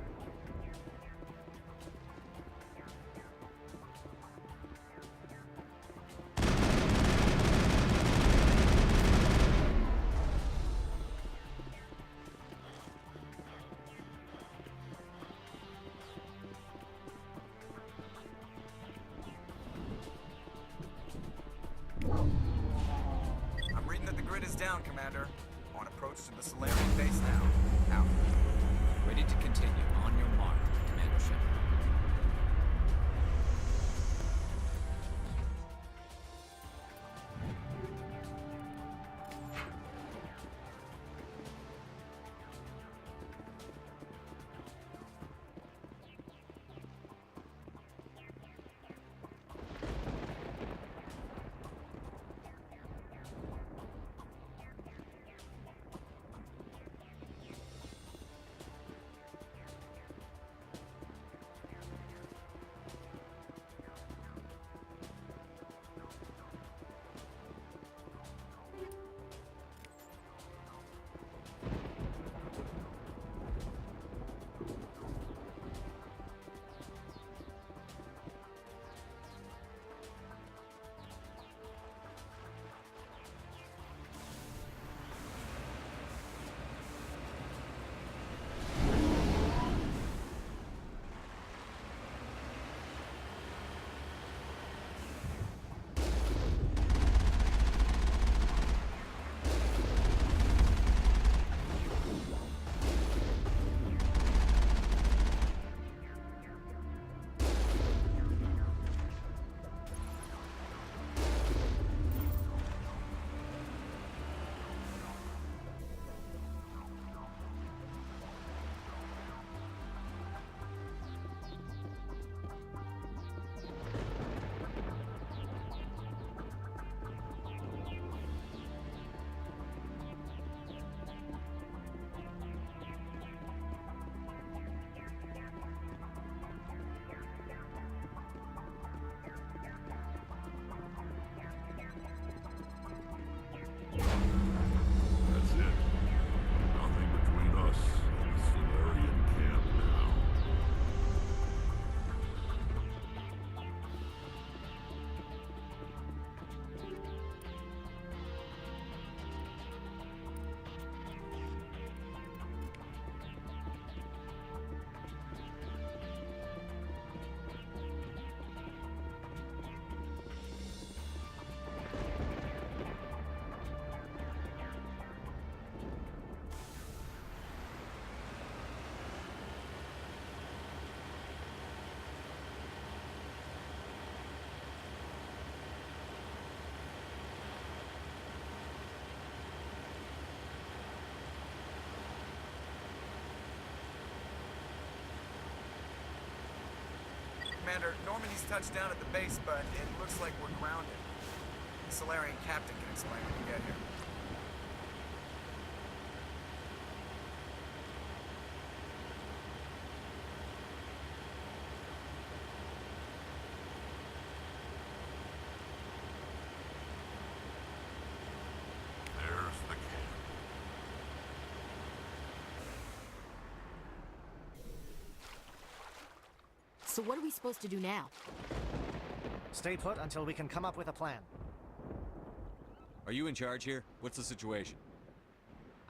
I'm reading that the grid is down, Commander. On approach to the Solarian base now. Out. Ready to continue. On your mark, Commander Shepard. That's it. Nothing between us and the Solarian camp now. Commander, Normandy's touched down at the base, but it looks like we're grounded. The Solarian captain can explain when we get here. There's the camp. So what are we supposed to do now? Stay put until we can come up with a plan. Are you in charge here? What's the situation?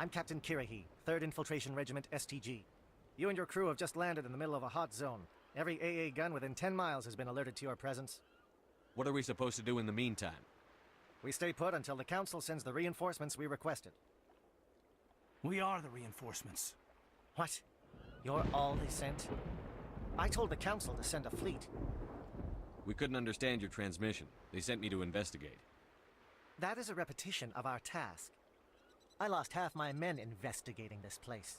I'm Captain Kirahi, 3rd Infiltration Regiment STG. You and your crew have just landed in the middle of a hot zone. Every AA gun within 10 miles has been alerted to your presence. What are we supposed to do in the meantime? We stay put until the Council sends the reinforcements we requested. We are the reinforcements. What? You're all they sent? I told the Council to send a fleet. We couldn't understand your transmission. They sent me to investigate. That is a repetition of our task. I lost half my men investigating this place.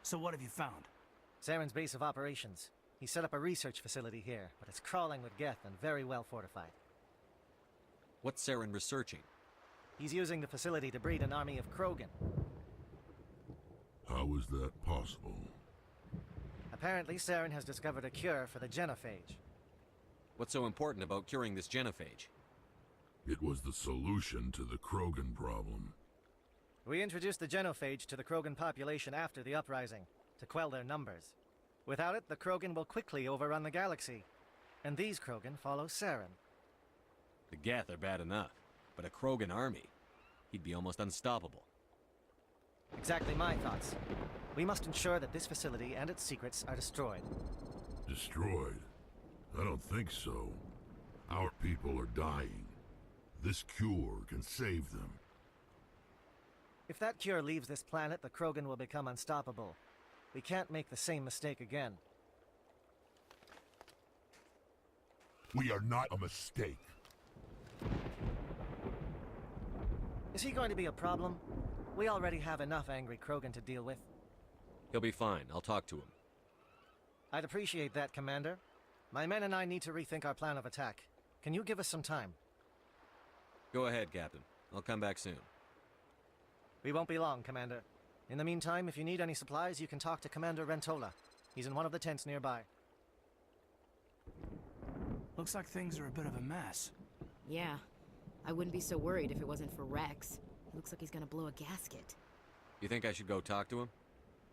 So what have you found? Saren's base of operations. He set up a research facility here, but it's crawling with Geth and very well fortified. What's Saren researching? He's using the facility to breed an army of Krogan. How is that possible? Apparently, Saren has discovered a cure for the genophage. What's so important about curing this genophage? It was the solution to the Krogan problem. We introduced the genophage to the Krogan population after the uprising. to quell their numbers. Without it, the Krogan will quickly overrun the galaxy. And these Krogan follow Saren. The Geth are bad enough, but a Krogan army, he'd be almost unstoppable. Exactly my thoughts. We must ensure that this facility and its secrets are destroyed. Destroyed? I don't think so. Our people are dying. This cure can save them. If that cure leaves this planet, the Krogan will become unstoppable. We can't make the same mistake again. We are not a mistake. Is he going to be a problem? We already have enough angry Krogan to deal with. He'll be fine. I'll talk to him. I'd appreciate that, Commander. My men and I need to rethink our plan of attack. Can you give us some time? Go ahead, Captain. I'll come back soon. We won't be long, Commander. In the meantime, if you need any supplies, you can talk to Commander Rentola. He's in one of the tents nearby. Looks like things are a bit of a mess. Yeah. I wouldn't be so worried if it wasn't for Rex. It looks like he's gonna blow a gasket. You think I should go talk to him?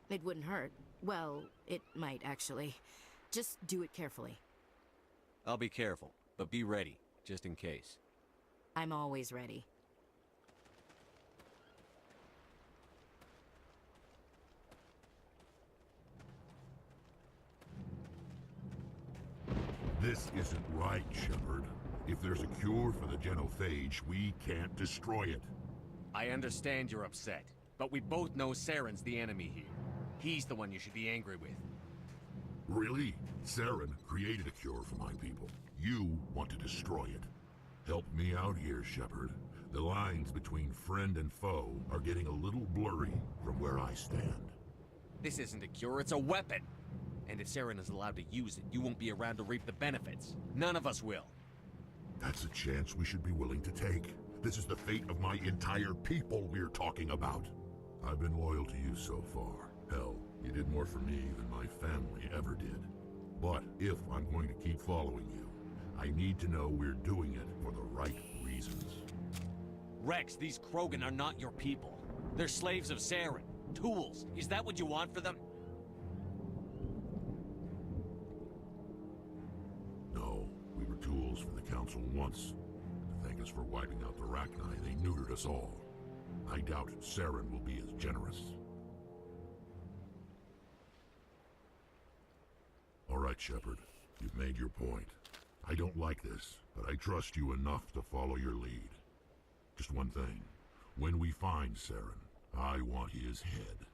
It wouldn't hurt. Well, it might, actually. Just do it carefully. I'll be careful, but be ready, just in case. I'm always ready. This isn't right, Shepard. If there's a cure for the genophage, we can't destroy it. I understand you're upset, but we both know Saren's the enemy here. He's the one you should be angry with. Really? Saren created a cure for my people. You want to destroy it. Help me out here, Shepard. The lines between friend and foe are getting a little blurry from where I stand. This isn't a cure, it's a weapon! And if Saren is allowed to use it, you won't be around to reap the benefits. None of us will. That's a chance we should be willing to take. This is the fate of my entire people we're talking about. I've been loyal to you so far. Hell, you did more for me than my family ever did. But if I'm going to keep following you, I need to know we're doing it for the right reasons. Rex, these Krogan are not your people. They're slaves of Saren. Tools. Is that what you want for them? No, we were tools for the Council once. To thank us for wiping out the Rachni, they neutered us all. I doubt Saren will be as generous. All right, Shepard. You've made your point. I don't like this, but I trust you enough to follow your lead. Just one thing. When we find Saren, I want his head.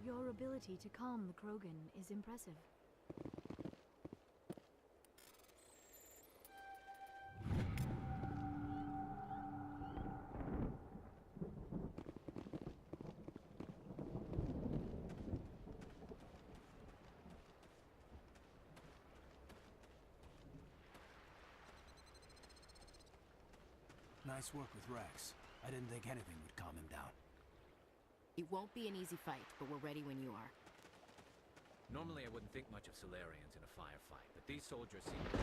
Your ability to calm the Krogan is impressive. Nice work with Rex. I didn't think anything would calm him down. It won't be an easy fight, but we're ready when you are. Normally I wouldn't think much of Solarians in a firefight, but these soldiers seem to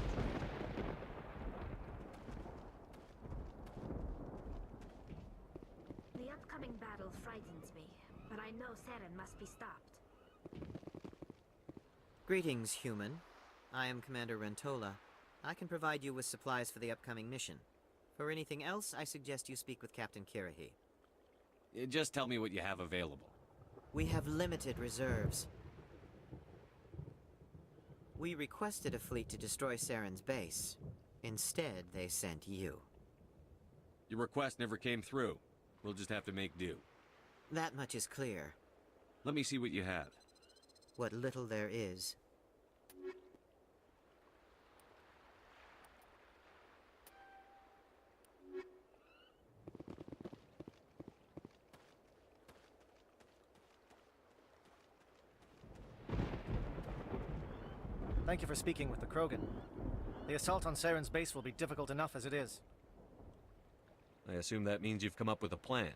The upcoming battle frightens me, but I know Saren must be stopped. Greetings, human. I am Commander Rentola. I can provide you with supplies for the upcoming mission. For anything else, I suggest you speak with Captain Kirrahe. Just tell me what you have available. We have limited reserves. We requested a fleet to destroy Saren's base. Instead, they sent you. Your request never came through. We'll just have to make do. That much is clear. Let me see what you have. What little there is. Thank you for speaking with the Krogan. The assault on Saren's base will be difficult enough as it is. I assume that means you've come up with a plan.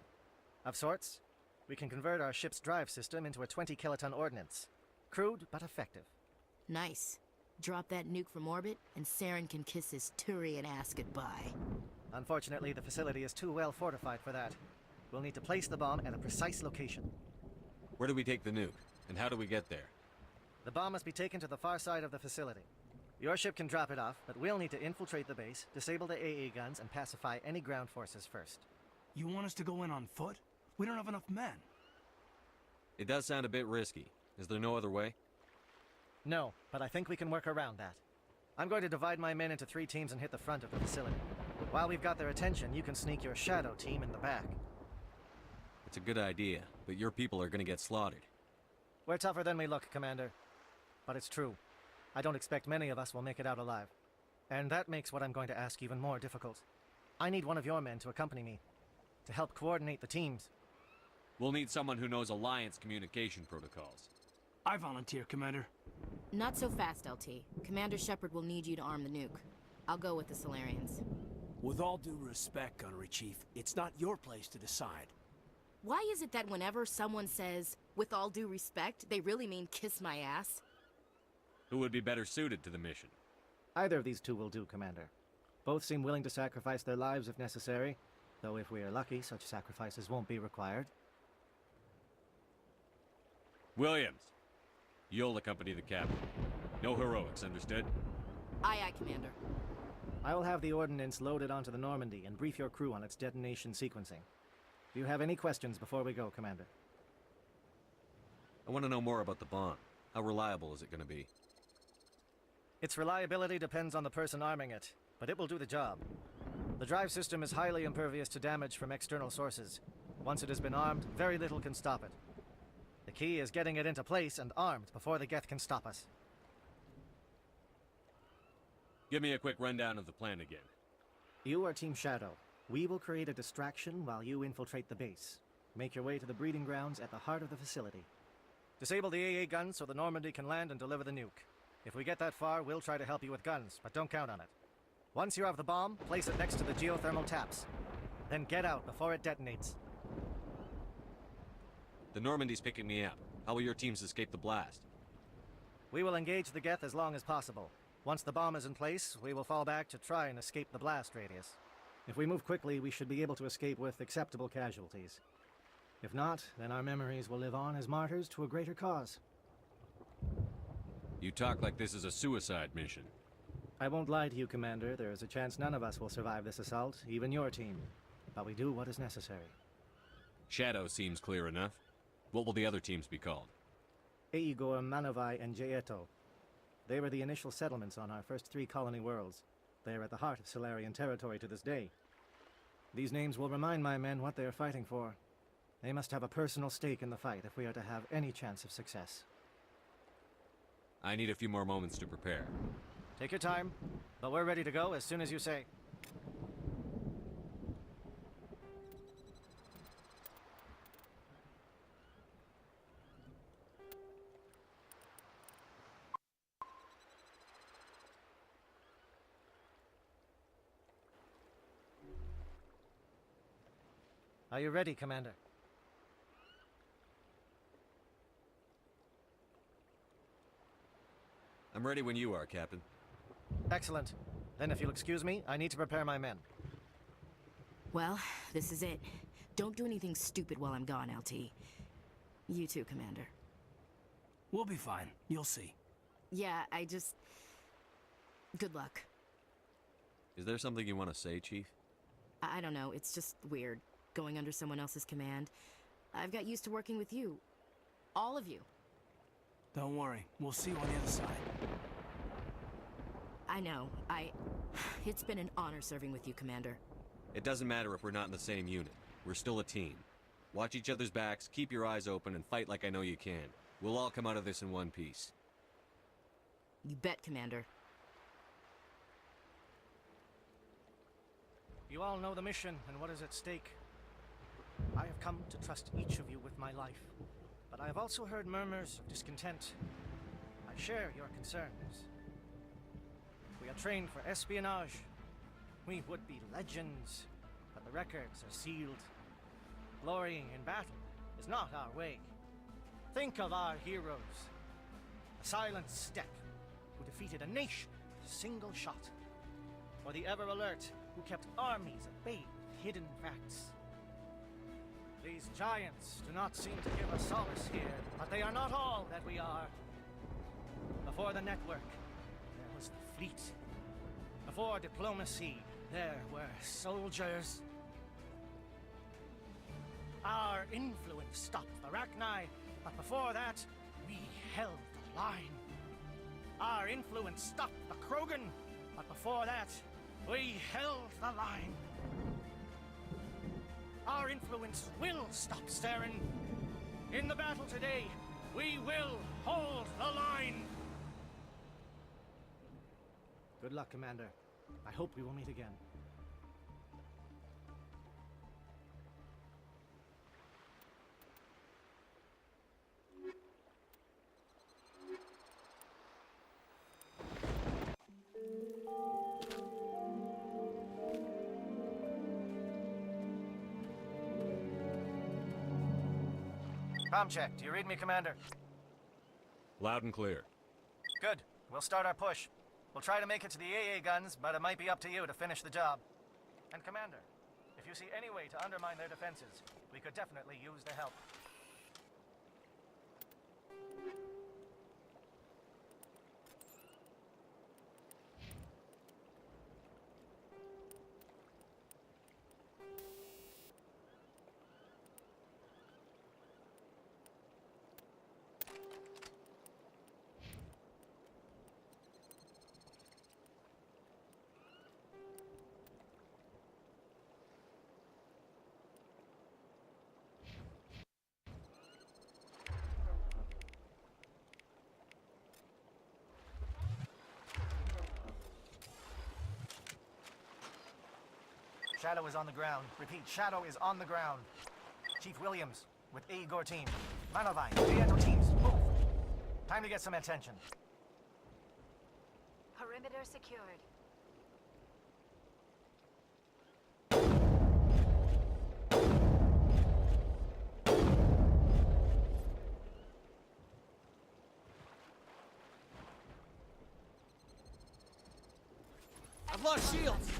Of sorts. We can convert our ship's drive system into a 20-kiloton ordnance. Crude, but effective. Nice. Drop that nuke from orbit, and Saren can kiss his Turian ass goodbye. Unfortunately, the facility is too well fortified for that. We'll need to place the bomb at a precise location. Where do we take the nuke? And how do we get there? The bomb must be taken to the far side of the facility. Your ship can drop it off, but we'll need to infiltrate the base, disable the AA guns, and pacify any ground forces first. You want us to go in on foot? We don't have enough men. It does sound a bit risky. Is there no other way? No, but I think we can work around that. I'm going to divide my men into 3 teams and hit the front of the facility. While we've got their attention, you can sneak your shadow team in the back. It's a good idea, but your people are gonna get slaughtered. We're tougher than we look, Commander. But it's true. I don't expect many of us will make it out alive. And that makes what I'm going to ask even more difficult. I need one of your men to accompany me, to help coordinate the teams. We'll need someone who knows Alliance communication protocols. I volunteer, Commander. Not so fast, LT. Commander Shepard will need you to arm the nuke. I'll go with the Solarians. With all due respect, Gunnery Chief, it's not your place to decide. Why is it that whenever someone says, with all due respect, they really mean kiss my ass? Who would be better suited to the mission? Either of these 2 will do, Commander. Both seem willing to sacrifice their lives if necessary, though if we are lucky, such sacrifices won't be required. Williams, you'll accompany the captain. No heroics, understood? Aye, aye, Commander. I will have the ordnance loaded onto the Normandy and brief your crew on its detonation sequencing. Do you have any questions before we go, Commander? I want to know more about the bomb. How reliable is it going to be? Its reliability depends on the person arming it, but it will do the job. The drive system is highly impervious to damage from external sources. Once it has been armed, very little can stop it. The key is getting it into place and armed before the Geth can stop us. Give me a quick rundown of the plan again. You are Team Shadow. We will create a distraction while you infiltrate the base. Make your way to the breeding grounds at the heart of the facility. Disable the AA guns so the Normandy can land and deliver the nuke. If we get that far, we'll try to help you with guns, but don't count on it. Once you have the bomb, place it next to the geothermal taps. Then get out before it detonates. The Normandy's picking me up. How will your teams escape the blast? We will engage the Geth as long as possible. Once the bomb is in place, we will fall back to try and escape the blast radius. If we move quickly, we should be able to escape with acceptable casualties. If not, then our memories will live on as martyrs to a greater cause. You talk like this is a suicide mission. I won't lie to you, Commander. There is a chance none of us will survive this assault, even your team. But we do what is necessary. Shadow seems clear enough. What will the other teams be called? Eigor, Manovai, and Jaeto. They were the initial settlements on our first 3 colony worlds. They are at the heart of Solarian territory to this day. These names will remind my men what they are fighting for. They must have a personal stake in the fight if we are to have any chance of success. I need a few more moments to prepare. Take your time, but we're ready to go as soon as you say. Are you ready, Commander? I'm ready when you are, Captain. Excellent. Then if you'll excuse me, I need to prepare my men. Well, this is it. Don't do anything stupid while I'm gone, LT. You too, Commander. We'll be fine. You'll see. Yeah, good luck. Is there something you want to say, Chief? I don't know, it's just weird, going under someone else's command. I've got used to working with you. All of you. Don't worry. We'll see you on the other side. I know. It's been an honor serving with you, Commander. It doesn't matter if we're not in the same unit. We're still a team. Watch each other's backs, keep your eyes open, and fight like I know you can. We'll all come out of this in one piece. You bet, Commander. You all know the mission and what is at stake. I have come to trust each of you with my life, but I have also heard murmurs of discontent. I share your concerns. We are trained for espionage. We would be legends, but the records are sealed. Glorying in battle is not our way. Think of our heroes. A silent step, who defeated a nation with a single shot. Or the ever-alert, who kept armies at bay with hidden facts. These giants do not seem to give us solace here, but they are not all that we are. Before the network, there was the fleet. Before diplomacy, there were soldiers. Our influence stopped the Rachni, but before that, we held the line. Our influence stopped the Krogan, but before that, we held the line. Our influence will stop Saren. In the battle today, we will hold the line. Good luck, Commander. I hope we will meet again. Comm check. Do you read me, Commander? Loud and clear. Good. We'll start our push. We'll try to make it to the AA guns, but it might be up to you to finish the job. And Commander, if you see any way to undermine their defenses, we could definitely use the help. Shadow is on the ground. Repeat, Shadow is on the ground. Chief Williams, with A. Igor team. Manovine, Viento teams, move. Time to get some attention. Perimeter secured. I've lost shields!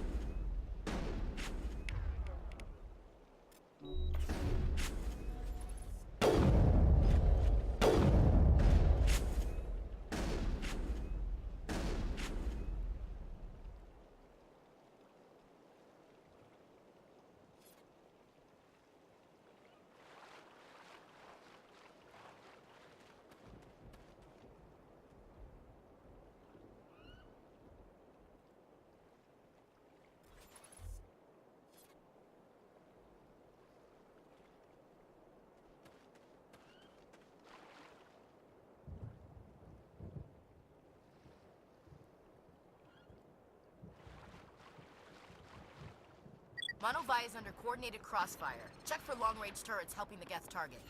Monovai is under coordinated crossfire. Check for long-range turrets helping the Geth target.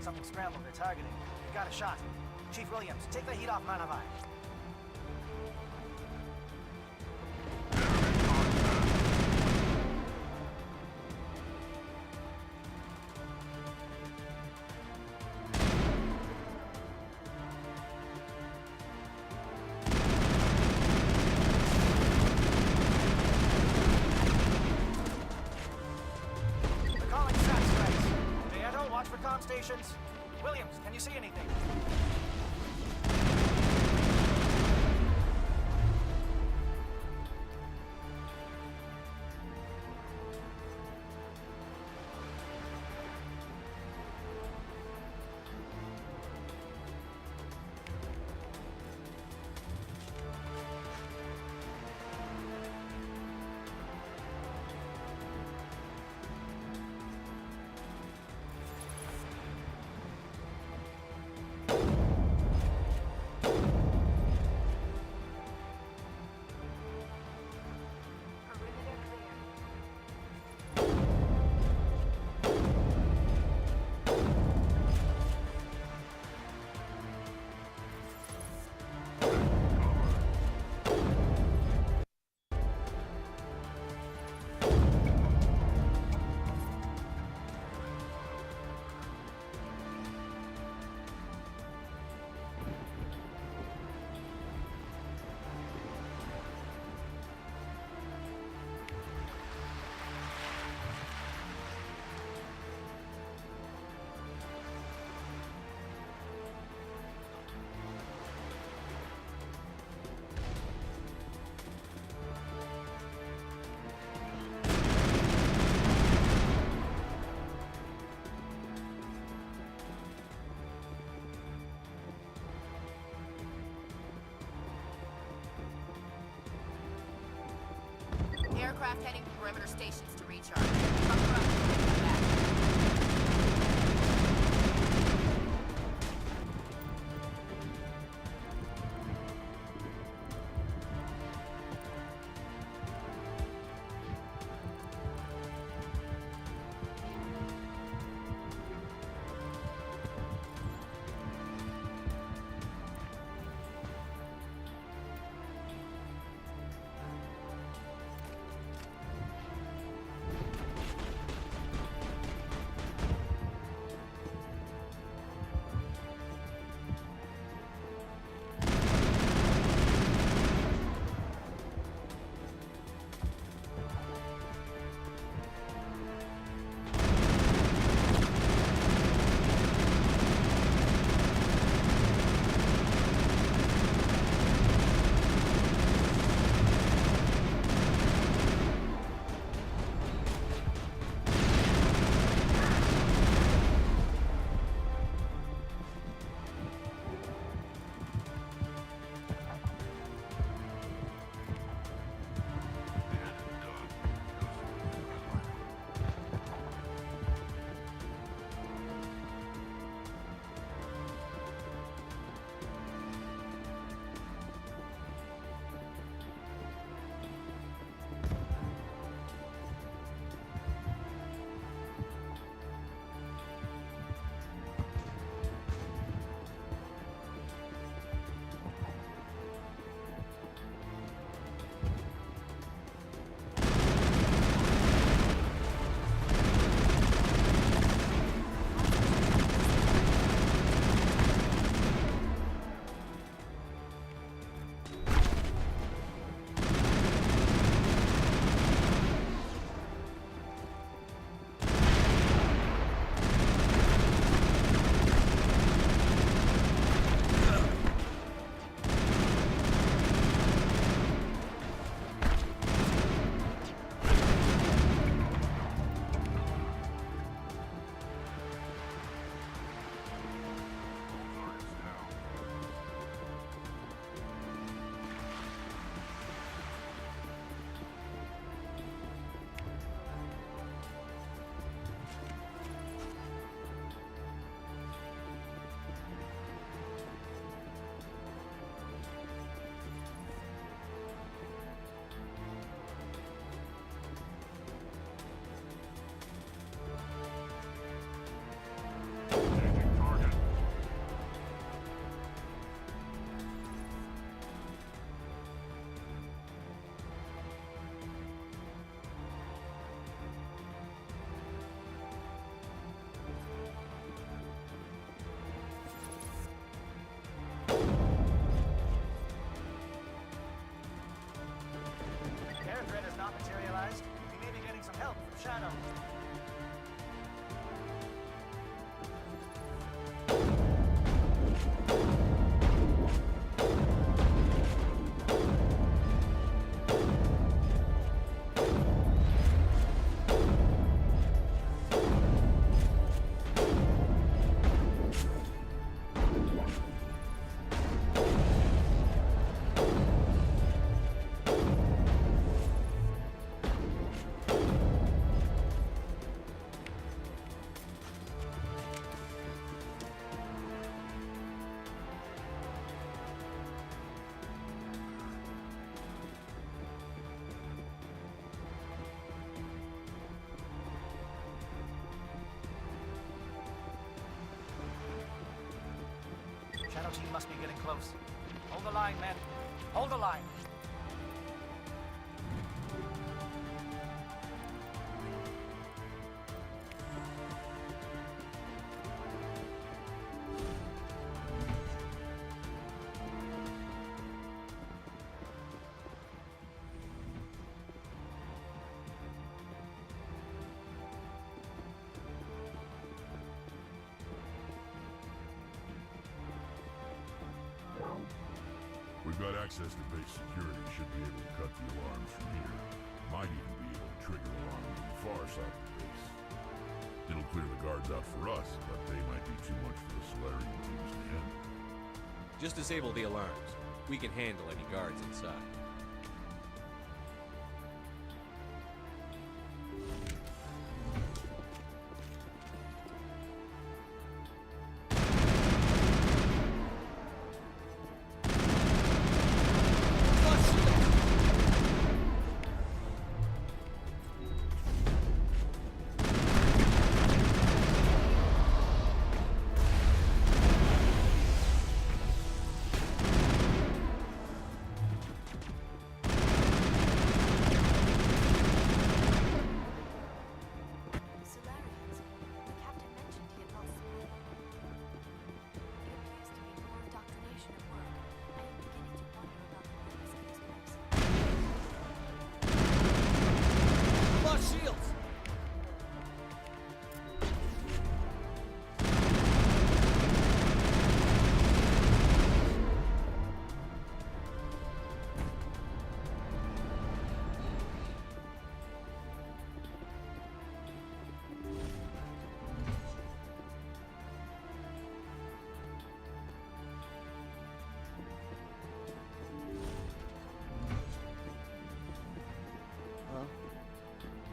Something scrambled. They're targeting. We got a shot. Chief Williams, take the heat off Manovai. stations. Williams, can you see anything? Aircraft heading to perimeter stations to recharge. Buckle up and come back. Shadow. team must be getting close. Hold the line, men. Hold the line. We've got access to base security. Should be able to cut the alarms from here. Might even be able to trigger alarms on the far side of the base. It'll clear the guards out for us, but they might be too much for the Solarian teams to handle. Just disable the alarms. We can handle any guards inside.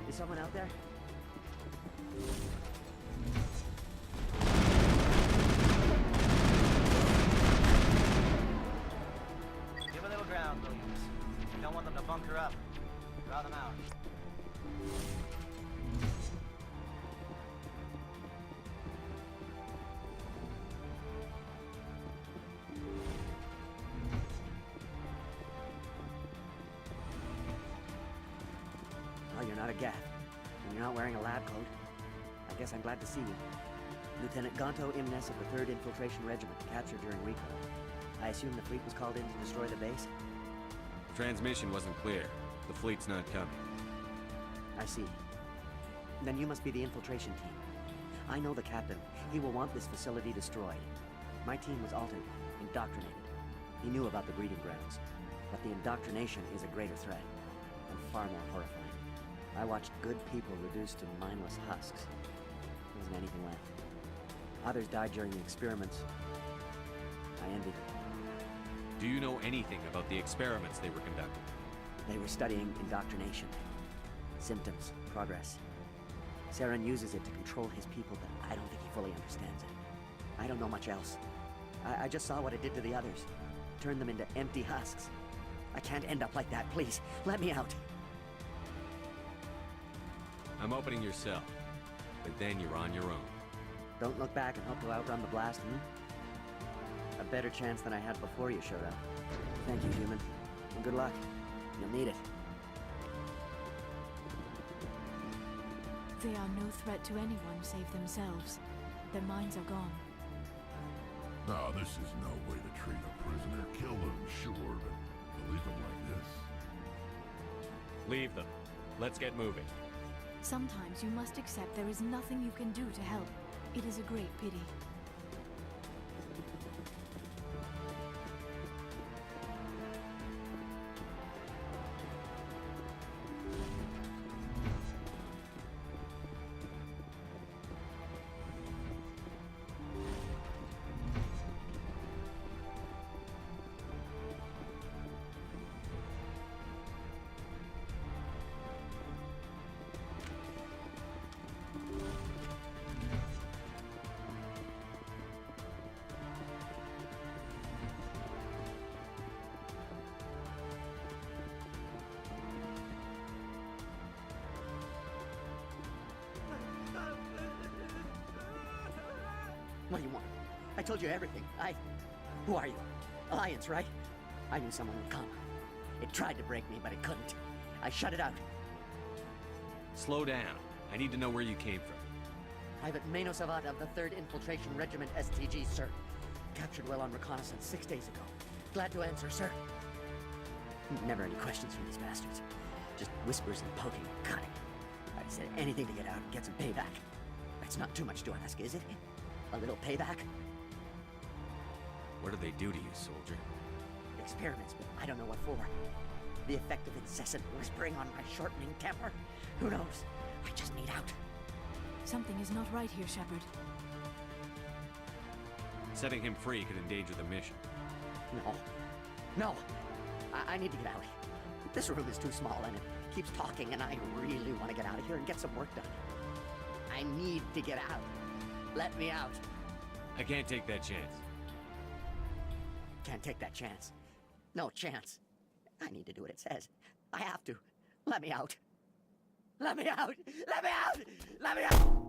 Is someone out there? Give a little ground, Williams. You don't want them to bunker up. Draw them out. Oh, you're not a Gath. And you're not wearing a lab coat. I guess I'm glad to see you. Lieutenant Gonto Imnes of the 3rd Infiltration Regiment, captured during recon. I assume the fleet was called in to destroy the base? The transmission wasn't clear. The fleet's not coming. I see. Then you must be the infiltration team. I know the captain. He will want this facility destroyed. My team was altered, indoctrinated. He knew about the breeding grounds. But the indoctrination is a greater threat, and far more horrifying. I watched good people reduced to mindless husks. There wasn't anything left. Others died during the experiments. I envied them. Do you know anything about the experiments they were conducting? They were studying indoctrination. Symptoms, progress. Saren uses it to control his people, but I don't think he fully understands it. I don't know much else. I just saw what it did to the others. Turned them into empty husks. I can't end up like that, please. Let me out. I'm opening your cell, but then you're on your own. Don't look back and hope to outrun the blast, hmm? A better chance than I had before you showed up. Thank you, human. And good luck. You'll need it. They are no threat to anyone save themselves. Their minds are gone. No, this is no way to treat a prisoner. Kill them, sure, but to leave them like this. Leave them. Let's get moving. Sometimes you must accept there is nothing you can do to help. It is a great pity. What do you want? I told you everything. Who are you? Alliance, right? I knew someone would come. It tried to break me, but it couldn't. I shut it out. Slow down. I need to know where you came from. Private Mano Savat of the 3rd Infiltration Regiment STG, sir. Captured well on reconnaissance 6 days ago. Glad to answer, sir. Never any questions from these bastards. Just whispers and poking and cutting. I said anything to get out and get some payback. That's not too much to ask, is it? A little payback? What do they do to you, soldier? Experiments, but I don't know what for. The effect of incessant whispering on my shortening temper? Who knows? I just need out. Something is not right here, Shepard. Setting him free could endanger the mission. No. I need to get out. This room is too small and it keeps talking and I really want to get out of here and get some work done. I need to get out. Let me out. I can't take that chance. Can't take that chance. No chance. I need to do what it says. I have to. Let me out. Let me out! Let me out! Let me out!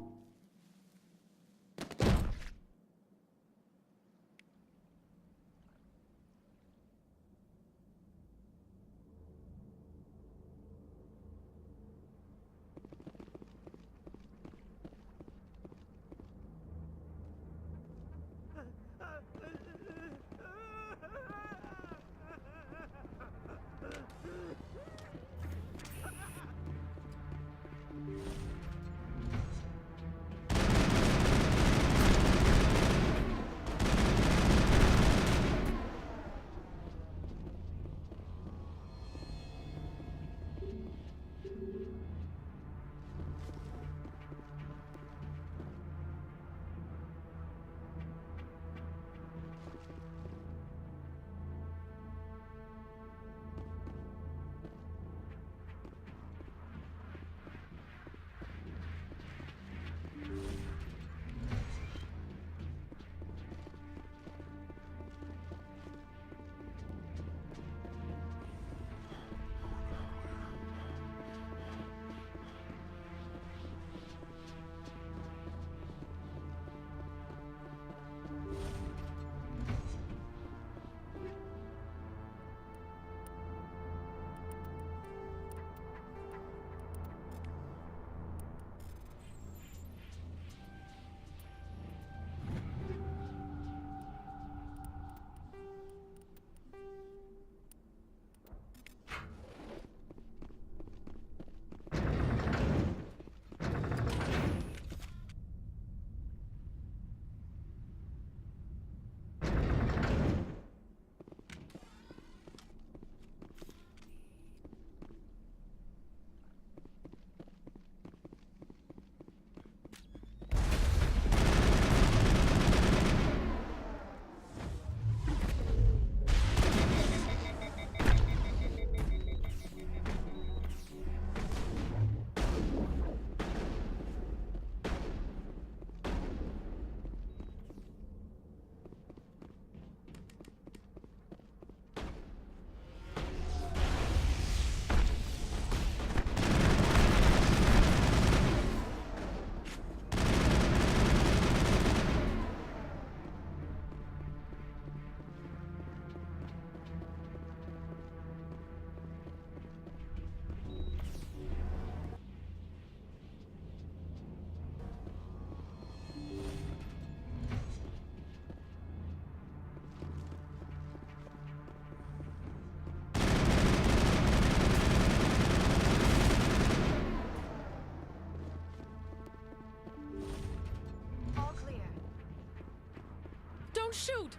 Don't shoot!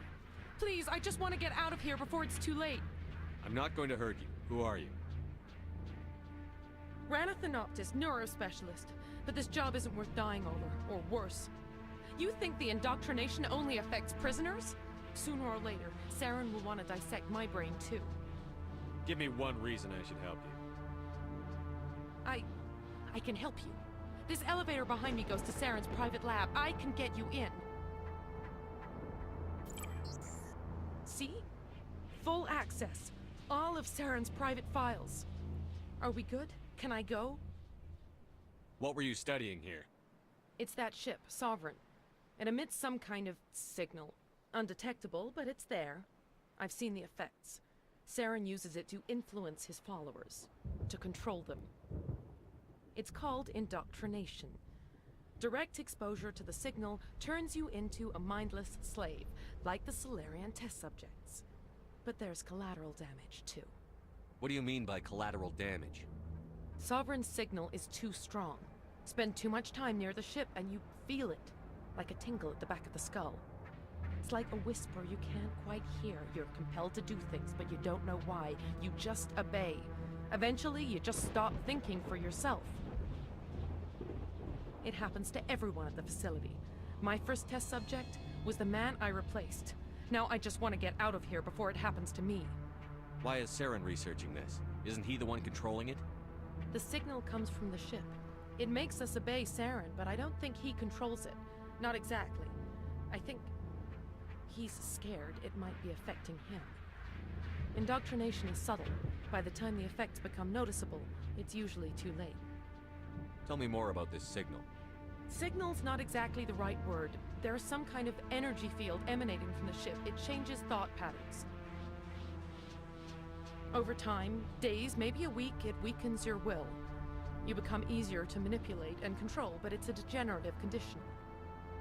Please, I just want to get out of here before it's too late. I'm not going to hurt you. Who are you? Ranathanoptis, neurospecialist. But this job isn't worth dying over, or worse. You think the indoctrination only affects prisoners? Sooner or later, Saren will want to dissect my brain too. Give me one reason I should help you. I can help you. This elevator behind me goes to Saren's private lab. I can get you in. See? Full access. All of Saren's private files. Are we good? Can I go? What were you studying here? It's that ship, Sovereign. It emits some kind of signal. Undetectable, but it's there. I've seen the effects. Saren uses it to influence his followers, to control them. It's called indoctrination. Direct exposure to the signal turns you into a mindless slave, like the Solarian test subjects. But there's collateral damage, too. What do you mean by collateral damage? Sovereign's signal is too strong. Spend too much time near the ship and you feel it, like a tingle at the back of the skull. It's like a whisper you can't quite hear. You're compelled to do things, but you don't know why. You just obey. Eventually, you just stop thinking for yourself. It happens to everyone at the facility. My first test subject was the man I replaced. Now I just want to get out of here before it happens to me. Why is Saren researching this? Isn't he the one controlling it? The signal comes from the ship. It makes us obey Saren, but I don't think he controls it. Not exactly. I think he's scared it might be affecting him. Indoctrination is subtle. By the time the effects become noticeable, it's usually too late. Tell me more about this signal. Signal's not exactly the right word. There's some kind of energy field emanating from the ship. It changes thought patterns. Over time, days, maybe a week, it weakens your will. You become easier to manipulate and control, but it's a degenerative condition.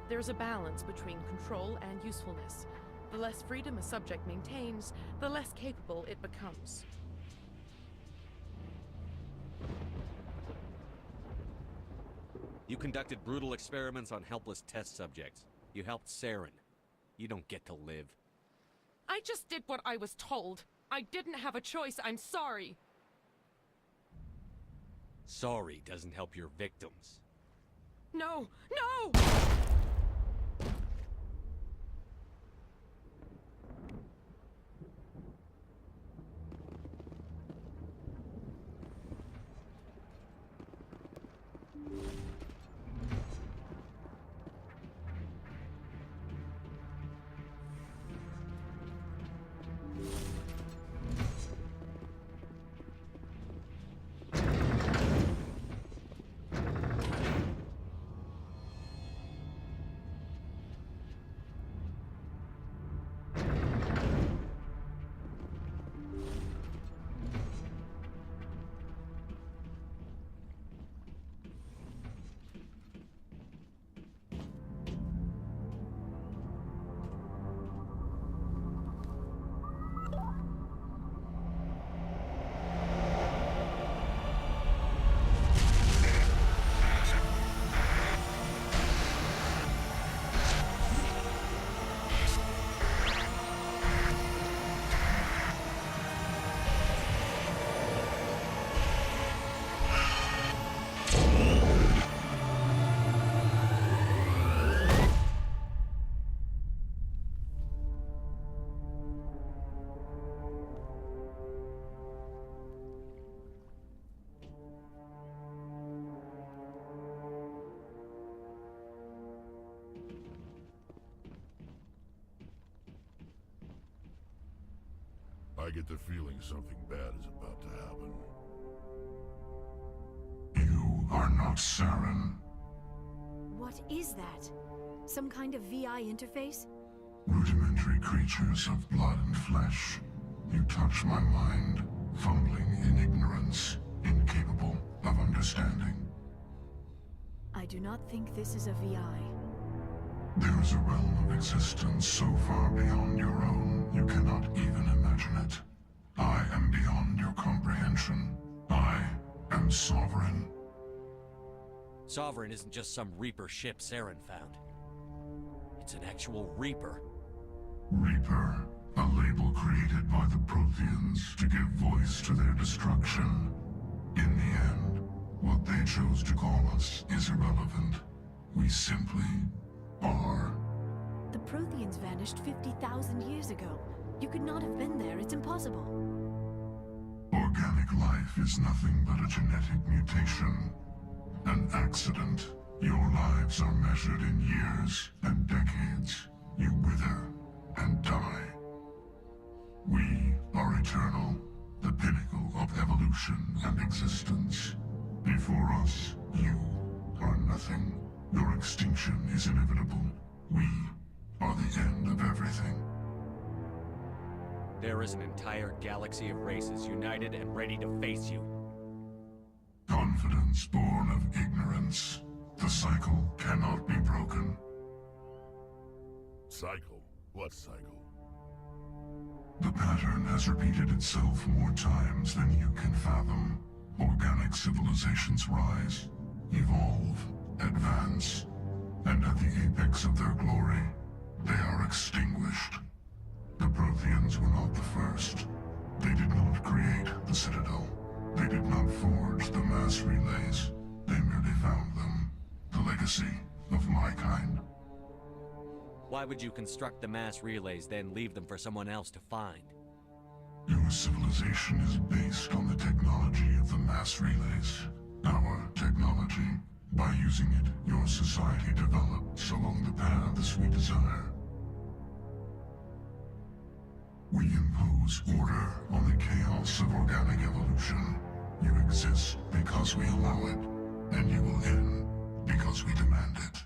There's a balance between control and usefulness. The less freedom a subject maintains, the less capable it becomes. You conducted brutal experiments on helpless test subjects. You helped Saren. You don't get to live. I just did what I was told. I didn't have a choice. I'm sorry. Sorry doesn't help your victims. No! No! I get the feeling something bad is about to happen. You are not Saren. What is that? Some kind of VI interface? Rudimentary creatures of blood and flesh. You touch my mind, fumbling in ignorance, incapable of understanding. I do not think this is a VI. There is a realm of existence so far beyond your own, you cannot even imagine it. I am beyond your comprehension. I am Sovereign. Sovereign isn't just some Reaper ship Saren found. It's an actual Reaper. Reaper, a label created by the Protheans to give voice to their destruction. In the end, what they chose to call us is irrelevant. We simply are. The Protheans vanished 50,000 years ago. You could not have been there. It's impossible. Organic life is nothing but a genetic mutation. An accident. Your lives are measured in years and decades. You wither and die. We are eternal, the pinnacle of evolution and existence. Before us, you are nothing. Your extinction is inevitable. We are the end of everything. There is an entire galaxy of races united and ready to face you. Confidence born of ignorance. The cycle cannot be broken. Cycle? What cycle? The pattern has repeated itself more times than you can fathom. Organic civilizations rise, evolve, advance, and at the apex of their glory, they are extinguished. The Protheans were not the first. They did not create the Citadel. They did not forge the mass relays. They merely found them. The legacy of my kind. Why would you construct the mass relays, then leave them for someone else to find? Your civilization is based on the technology of the mass relays. Our technology. By using it, your society develops along the paths we desire. We impose order on the chaos of organic evolution. You exist because we allow it, and you will end because we demand it.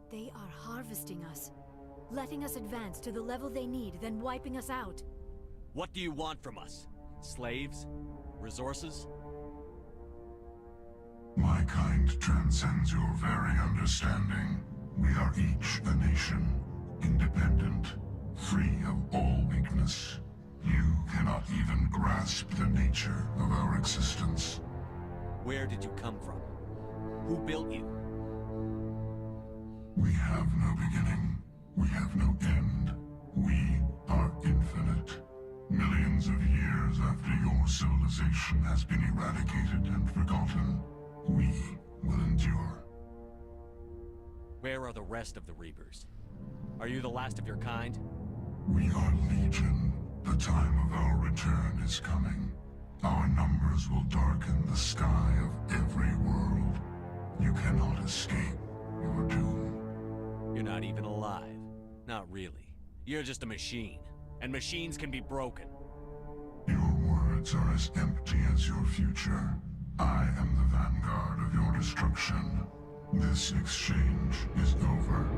They are harvesting us, letting us advance to the level they need, then wiping us out. What do you want from us? Slaves? Resources? My kind transcends your very understanding. We are each a nation, independent, free of all weakness. You cannot even grasp the nature of our existence. Where did you come from? Who built you? We have no beginning. We have no end. We are infinite. Millions of years after your civilization has been eradicated and forgotten, we will endure. Where are the rest of the Reapers? Are you the last of your kind? We are Legion. The time of our return is coming. Our numbers will darken the sky of every world. You cannot escape your doom. You're not even alive. Not really. You're just a machine. And machines can be broken. Your words are as empty as your future. I am the vanguard of your destruction. This exchange is over.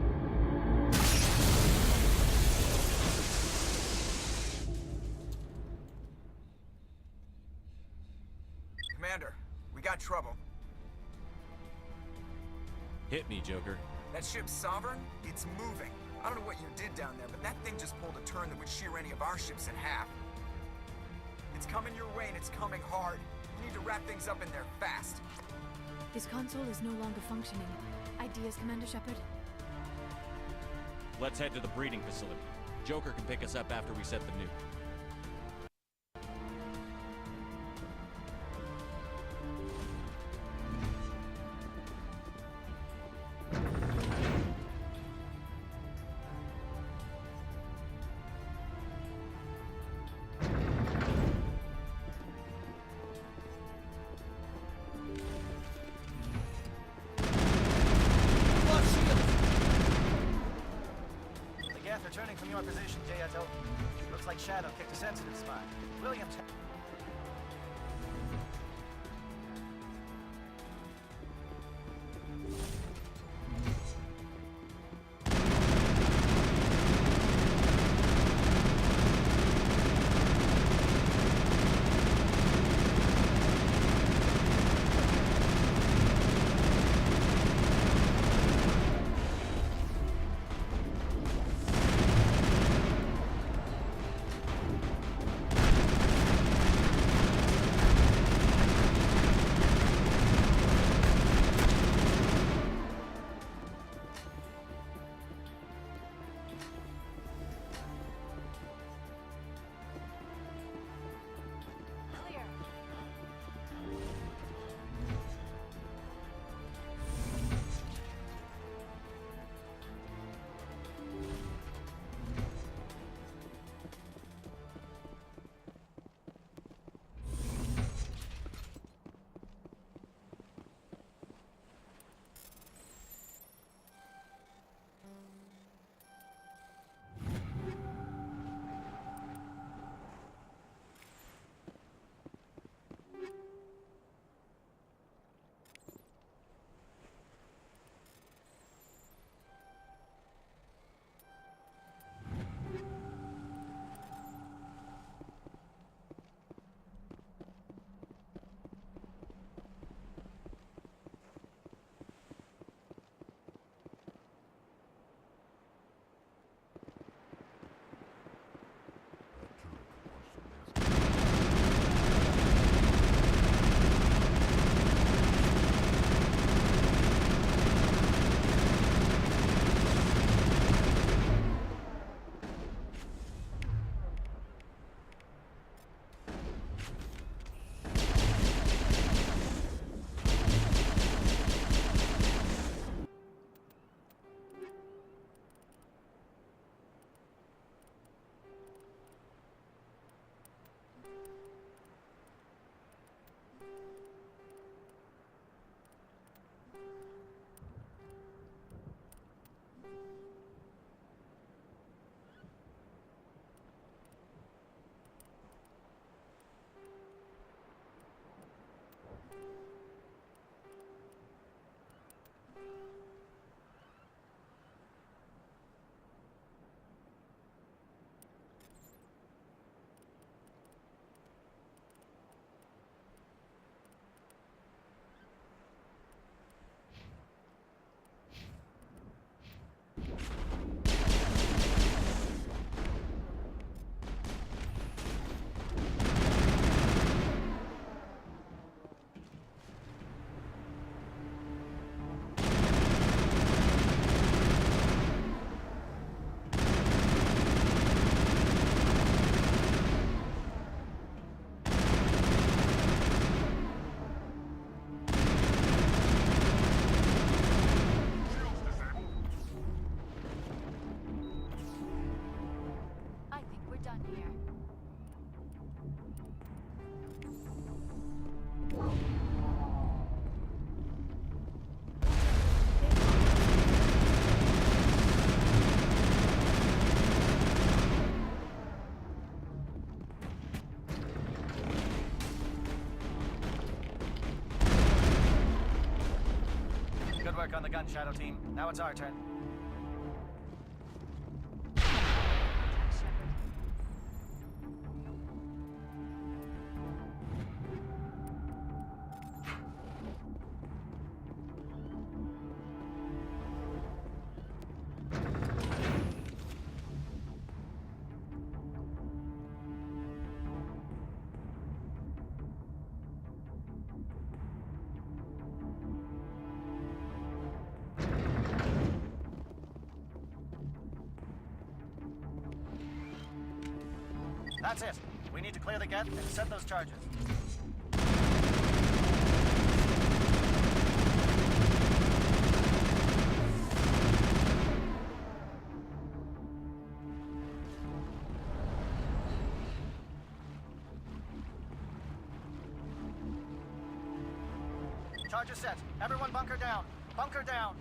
Commander, we got trouble. Hit me, Joker. That ship's Sovereign? It's moving. I don't know what you did down there, but that thing just pulled a turn that would shear any of our ships in half. It's coming your way, and it's coming hard. You need to wrap things up in there fast. This console is no longer functioning. Ideas, Commander Shepard? Let's head to the breeding facility. Joker can pick us up after we set the nuke. Returning from your position, J.I.T.O. Looks like Shadow kicked a sensitive spot. Williams... I think we're done here. Good work on the gun, Shadow Team. Now it's our turn. That's it. We need to clear the gate and set those charges. Charges set. Everyone bunker down. Bunker down.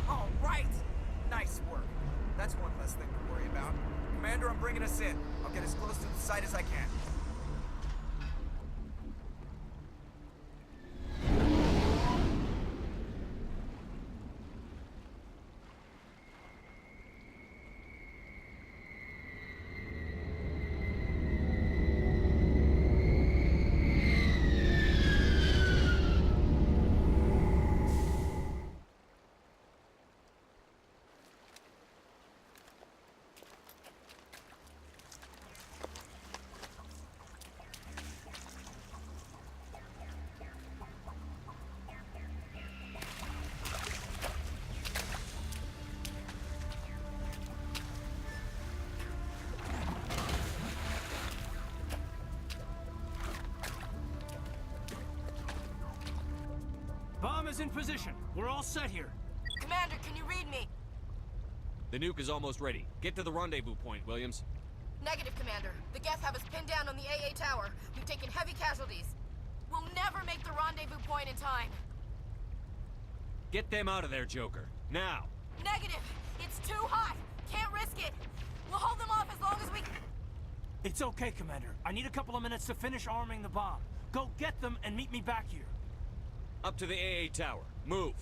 All right! Nice work. That's one less thing to worry about. Commander, I'm bringing us in. I'll get as close to the site as I can. Bomb is in position. We're all set here. Commander, can you read me? The nuke is almost ready. Get to the rendezvous point, Williams. Negative, Commander. The Geth have us pinned down on the AA tower. We've taken heavy casualties. We'll never make the rendezvous point in time. Get them out of there, Joker. Now! Negative! It's too hot! Can't risk it! We'll hold them off as long as we... It's okay, Commander. I need a couple of minutes to finish arming the bomb. Go get them and meet me back here. Up to the AA tower. Move!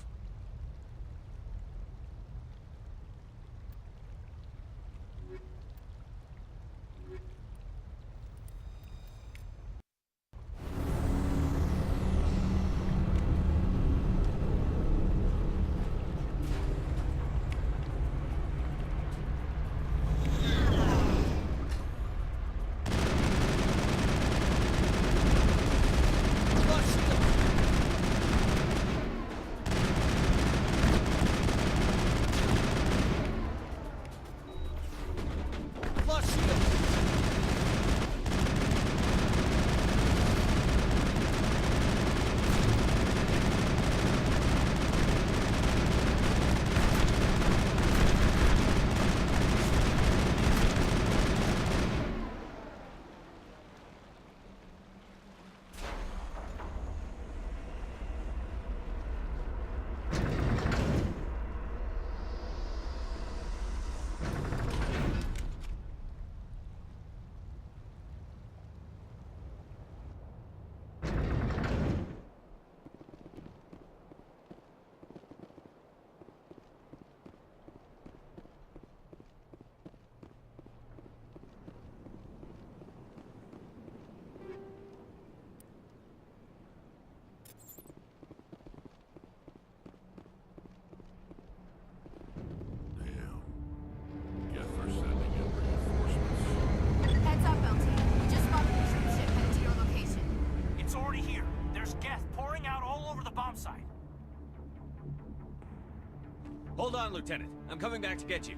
Hold on, Lieutenant. I'm coming back to get you.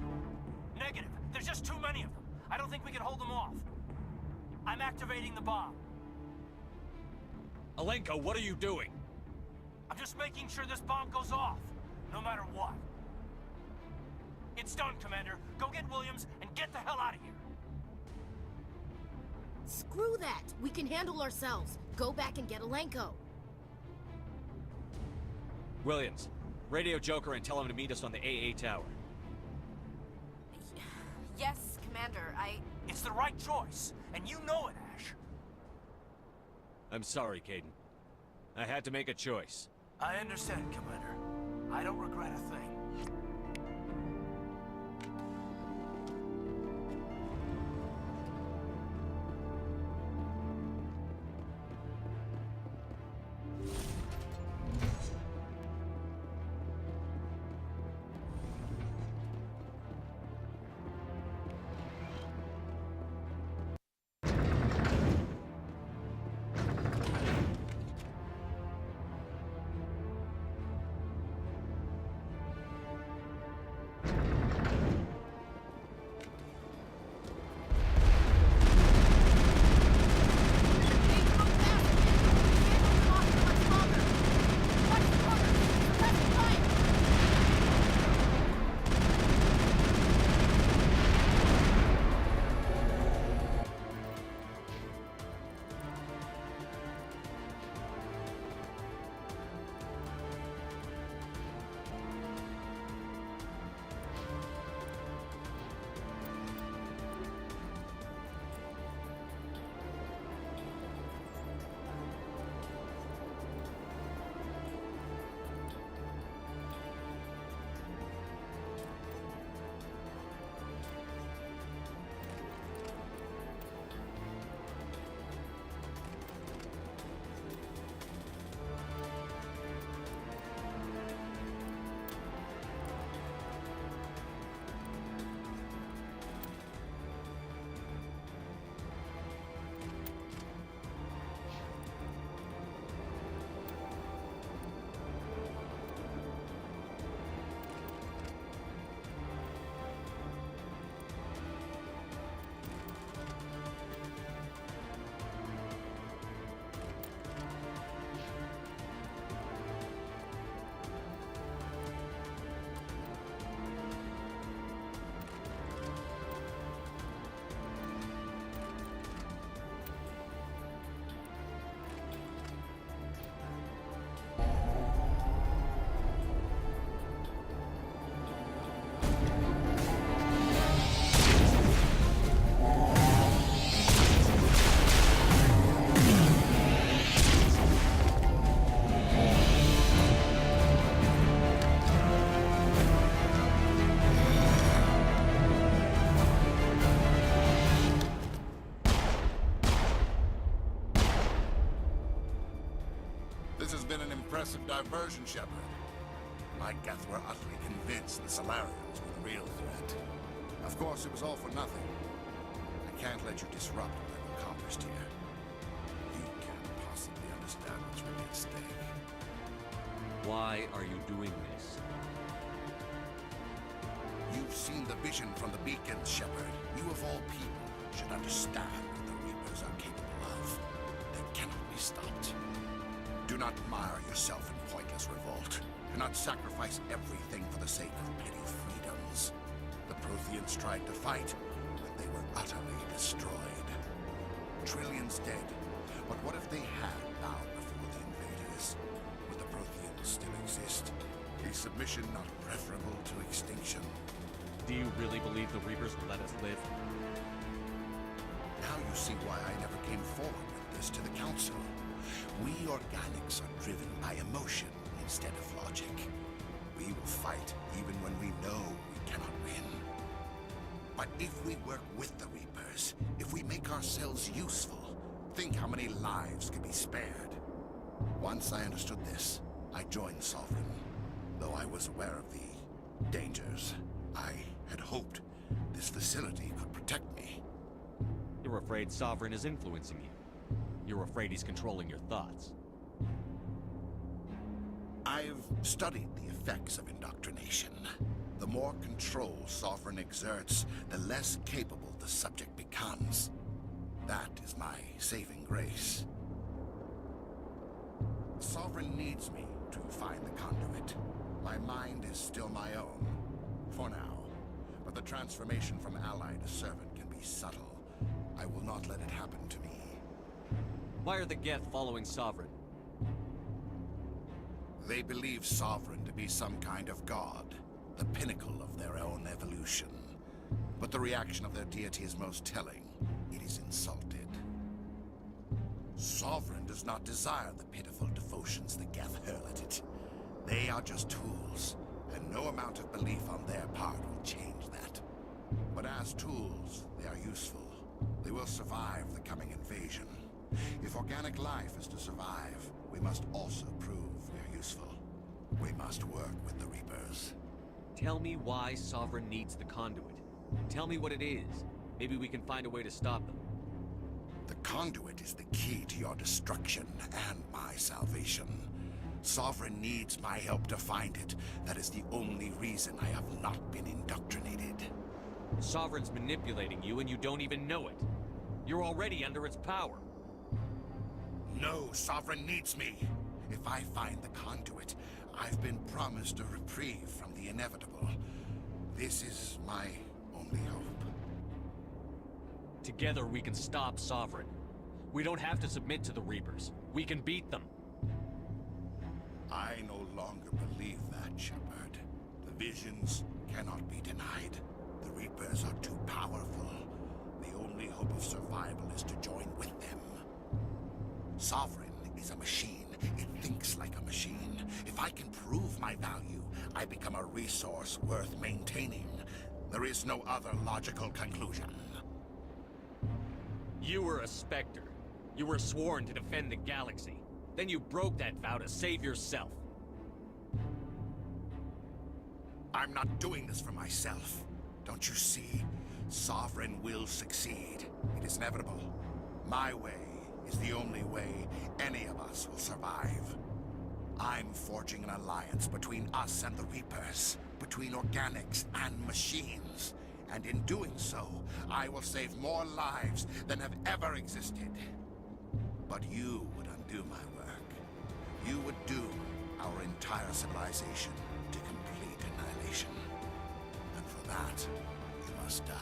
Negative. There's just too many of them. I don't think we can hold them off. I'm activating the bomb. Alenko, what are you doing? I'm just making sure this bomb goes off, no matter what. It's done, Commander. Go get Williams and get the hell out of here. Screw that! We can handle ourselves. Go back and get Alenko. Williams, radio Joker and tell him to meet us on the AA tower. Yes, Commander, It's the right choice, and you know it, Ash. I'm sorry, Caden. I had to make a choice. I understand, Commander. I don't regret a thing. This has been an impressive diversion, Shepard. My Geth were utterly convinced the Solarians were the real threat. Of course, it was all for nothing. I can't let you disrupt what I've accomplished here. You can't possibly understand what's really at stake. Why are you doing this? You've seen the vision from the beacons, Shepard. You of all people should understand what the Reapers are capable of. They cannot be stopped. Do not mire yourself in pointless revolt. Do not sacrifice everything for the sake of petty freedoms. The Protheans tried to fight, but they were utterly destroyed. Trillions dead. But what if they had bowed before the invaders? Would the Protheans still exist? Is submission not preferable to extinction? Do you really believe the Reapers will let us live? Now you see why I never came forward with this to the Council. We organics are driven by emotion instead of logic. We will fight even when we know we cannot win. But if we work with the Reapers, if we make ourselves useful, think how many lives could be spared. Once I understood this, I joined Sovereign. Though I was aware of the dangers, I had hoped this facility could protect me. You're afraid Sovereign is influencing you. You're afraid he's controlling your thoughts. I've I've studied the effects of indoctrination. The more control Sovereign exerts, the less capable the subject becomes. That is my saving grace. Sovereign needs me to find the conduit. My mind is still my own, for now. But the transformation from ally to servant can be subtle. I will not let it happen to me. Why are the Geth following Sovereign? They believe Sovereign to be some kind of god, the pinnacle of their own evolution. But the reaction of their deity is most telling. It is insulted. Sovereign does not desire the pitiful devotions the Geth hurl at it. They are just tools, and no amount of belief on their part will change that. But as tools, they are useful. They will survive the coming invasion. If organic life is to survive, we must also prove we are useful. We must work with the Reapers. Tell me why Sovereign needs the conduit. Tell me what it is. Maybe we can find a way to stop them. The conduit is the key to your destruction and my salvation. Sovereign needs my help to find it. That is the only reason I have not been indoctrinated. Sovereign's manipulating you and you don't even know it. You're already under its power. No, Sovereign needs me. If I find the conduit, I've been promised a reprieve from the inevitable. This is my only hope. Together we can stop Sovereign. We don't have to submit to the Reapers. We can beat them. I no longer believe that, Shepard. The visions cannot be denied. The Reapers are too powerful. The only hope of survival is to join with them. Sovereign is a machine. It thinks like a machine. If I can prove my value, I become a resource worth maintaining. There is no other logical conclusion. You were a Spectre. You were sworn to defend the galaxy. Then you broke that vow to save yourself. I'm not doing this for myself. Don't you see? Sovereign will succeed. It is inevitable. My way is the only way any of us will survive. I'm forging an alliance between us and the Reapers, between organics and machines. And in doing so, I will save more lives than have ever existed. But you would undo my work. You would doom our entire civilization to complete annihilation. And for that, you must die.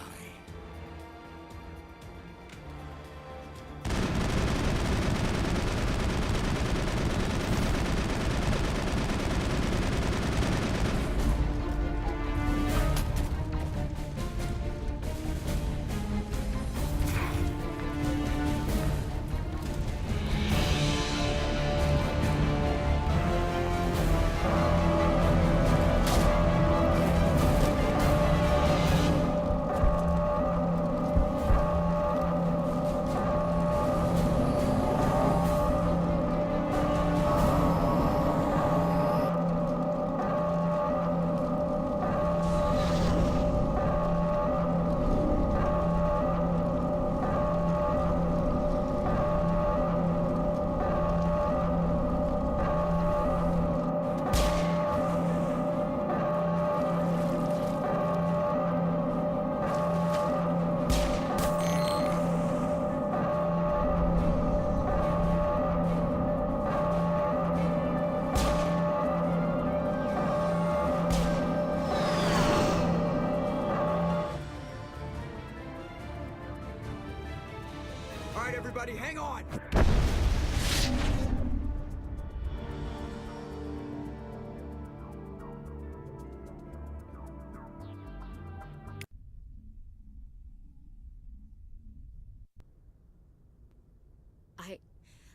Everybody, hang on!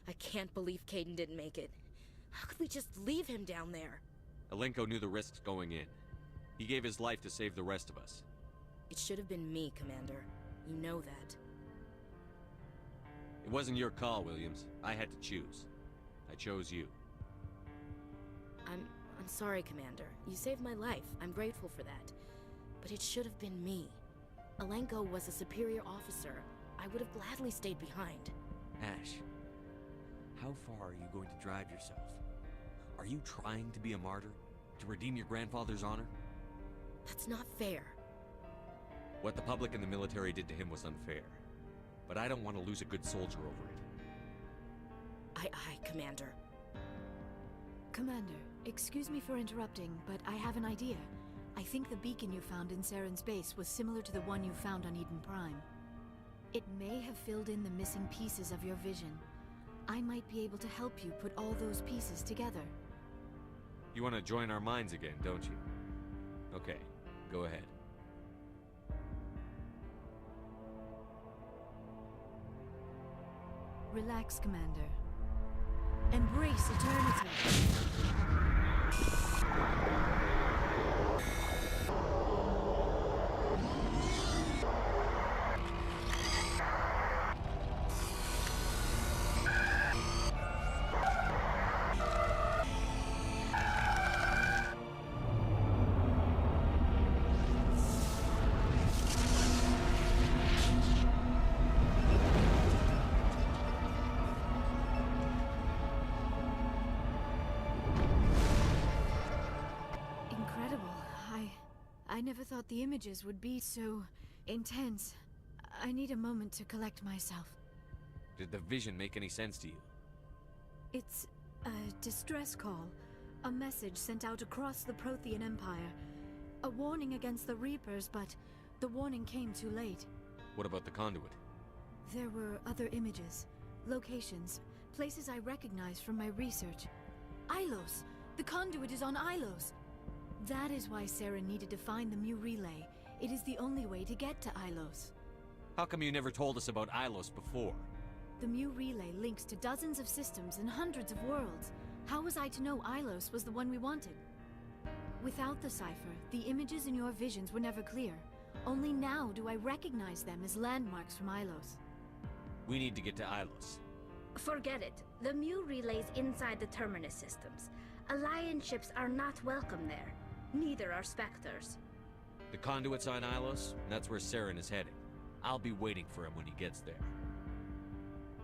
I can't believe Caden didn't make it. How could we just leave him down there? Alenko knew the risks going in. He gave his life to save the rest of us. It should have been me, Commander. You know that. It wasn't your call, Williams. I had to choose. I chose you. I'm sorry, Commander. You saved my life. I'm grateful for that. But it should have been me. Alenko was a superior officer. I would have gladly stayed behind. Ash, how far are you going to drive yourself? Are you trying to be a martyr? To redeem your grandfather's honor? That's not fair. What the public and the military did to him was unfair. But I don't want to lose a good soldier over it. Aye, Commander. Commander, excuse me for interrupting, but I have an idea. I think the beacon you found in Saren's base was similar to the one you found on Eden Prime. It may have filled in the missing pieces of your vision. I might be able to help you put all those pieces together. You want to join our minds again, don't you? Okay, go ahead. Relax, Commander. Embrace eternity. I never thought the images would be so intense. I need a moment to collect myself. Did the vision make any sense to you? It's a distress call. A message sent out across the Prothean Empire. A warning against the Reapers, but the warning came too late. What about the conduit? There were other images, locations, places I recognized from my research. Ilos! The conduit is on Ilos! That is why Saren needed to find the Mu Relay. It is the only way to get to Ilos. How come you never told us about Ilos before? The Mu Relay links to dozens of systems and hundreds of worlds. How was I to know Ilos was the one we wanted? Without the cipher, the images in your visions were never clear. Only now do I recognize them as landmarks from Ilos. We need to get to Ilos. Forget it. The Mu Relay's inside the Terminus systems. Alliance ships are not welcome there. Neither are Spectres. The conduit's on Ilos, and that's where Saren is heading. I'll be waiting for him when he gets there.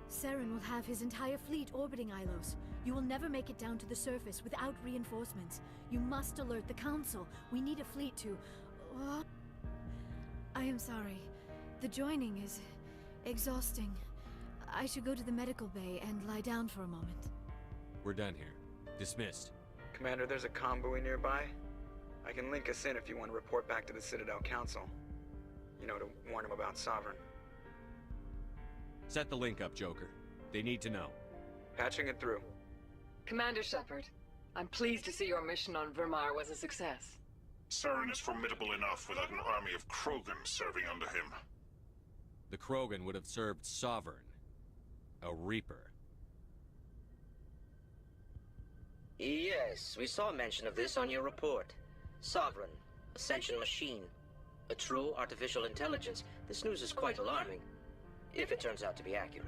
Saren will have his entire fleet orbiting Ilos. You will never make it down to the surface without reinforcements. You must alert the Council. We need a fleet to... I am sorry. The joining is exhausting. I should go to the medical bay and lie down for a moment. We're done here. Dismissed. Commander, there's a convoy nearby. I can link us in if you want to report back to the Citadel Council. You know, to warn them about Sovereign. Set the link up, Joker. They need to know. Patching it through. Commander Shepard, I'm pleased to see your mission on Virmire was a success. Saren is formidable enough without an army of Krogan serving under him. The Krogan would have served Sovereign. A Reaper. Yes, we saw mention of this on your report. Sovereign, Ascension machine, a true artificial intelligence. This news is quite alarming, if it turns out to be accurate.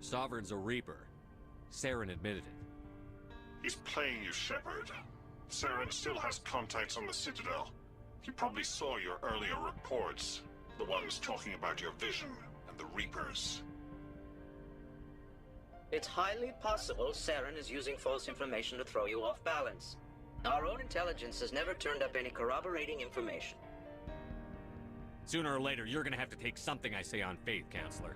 Sovereign's a Reaper. Saren admitted it. He's playing you, Shepard. Saren still has contacts on the Citadel. He probably saw your earlier reports, the ones talking about your vision and the Reapers. It's highly possible Saren is using false information to throw you off balance. Our own intelligence has never turned up any corroborating information. Sooner or later, you're gonna have to take something I say on faith, Counselor.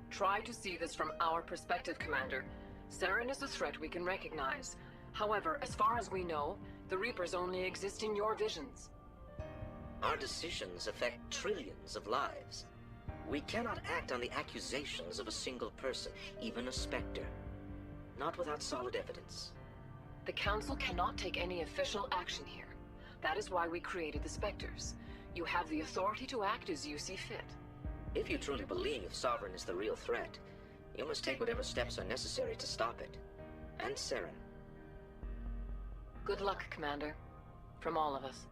Try to see this from our perspective, Commander. Saren is a threat we can recognize. However, as far as we know, the Reapers only exist in your visions. Our decisions affect trillions of lives. We cannot act on the accusations of a single person, even a Spectre. Not without solid evidence. The Council cannot take any official action here. That is why we created the Spectres. You have the authority to act as you see fit. If you truly believe Sovereign is the real threat, you must take whatever steps are necessary to stop it. And Saren. Good luck, Commander. From all of us.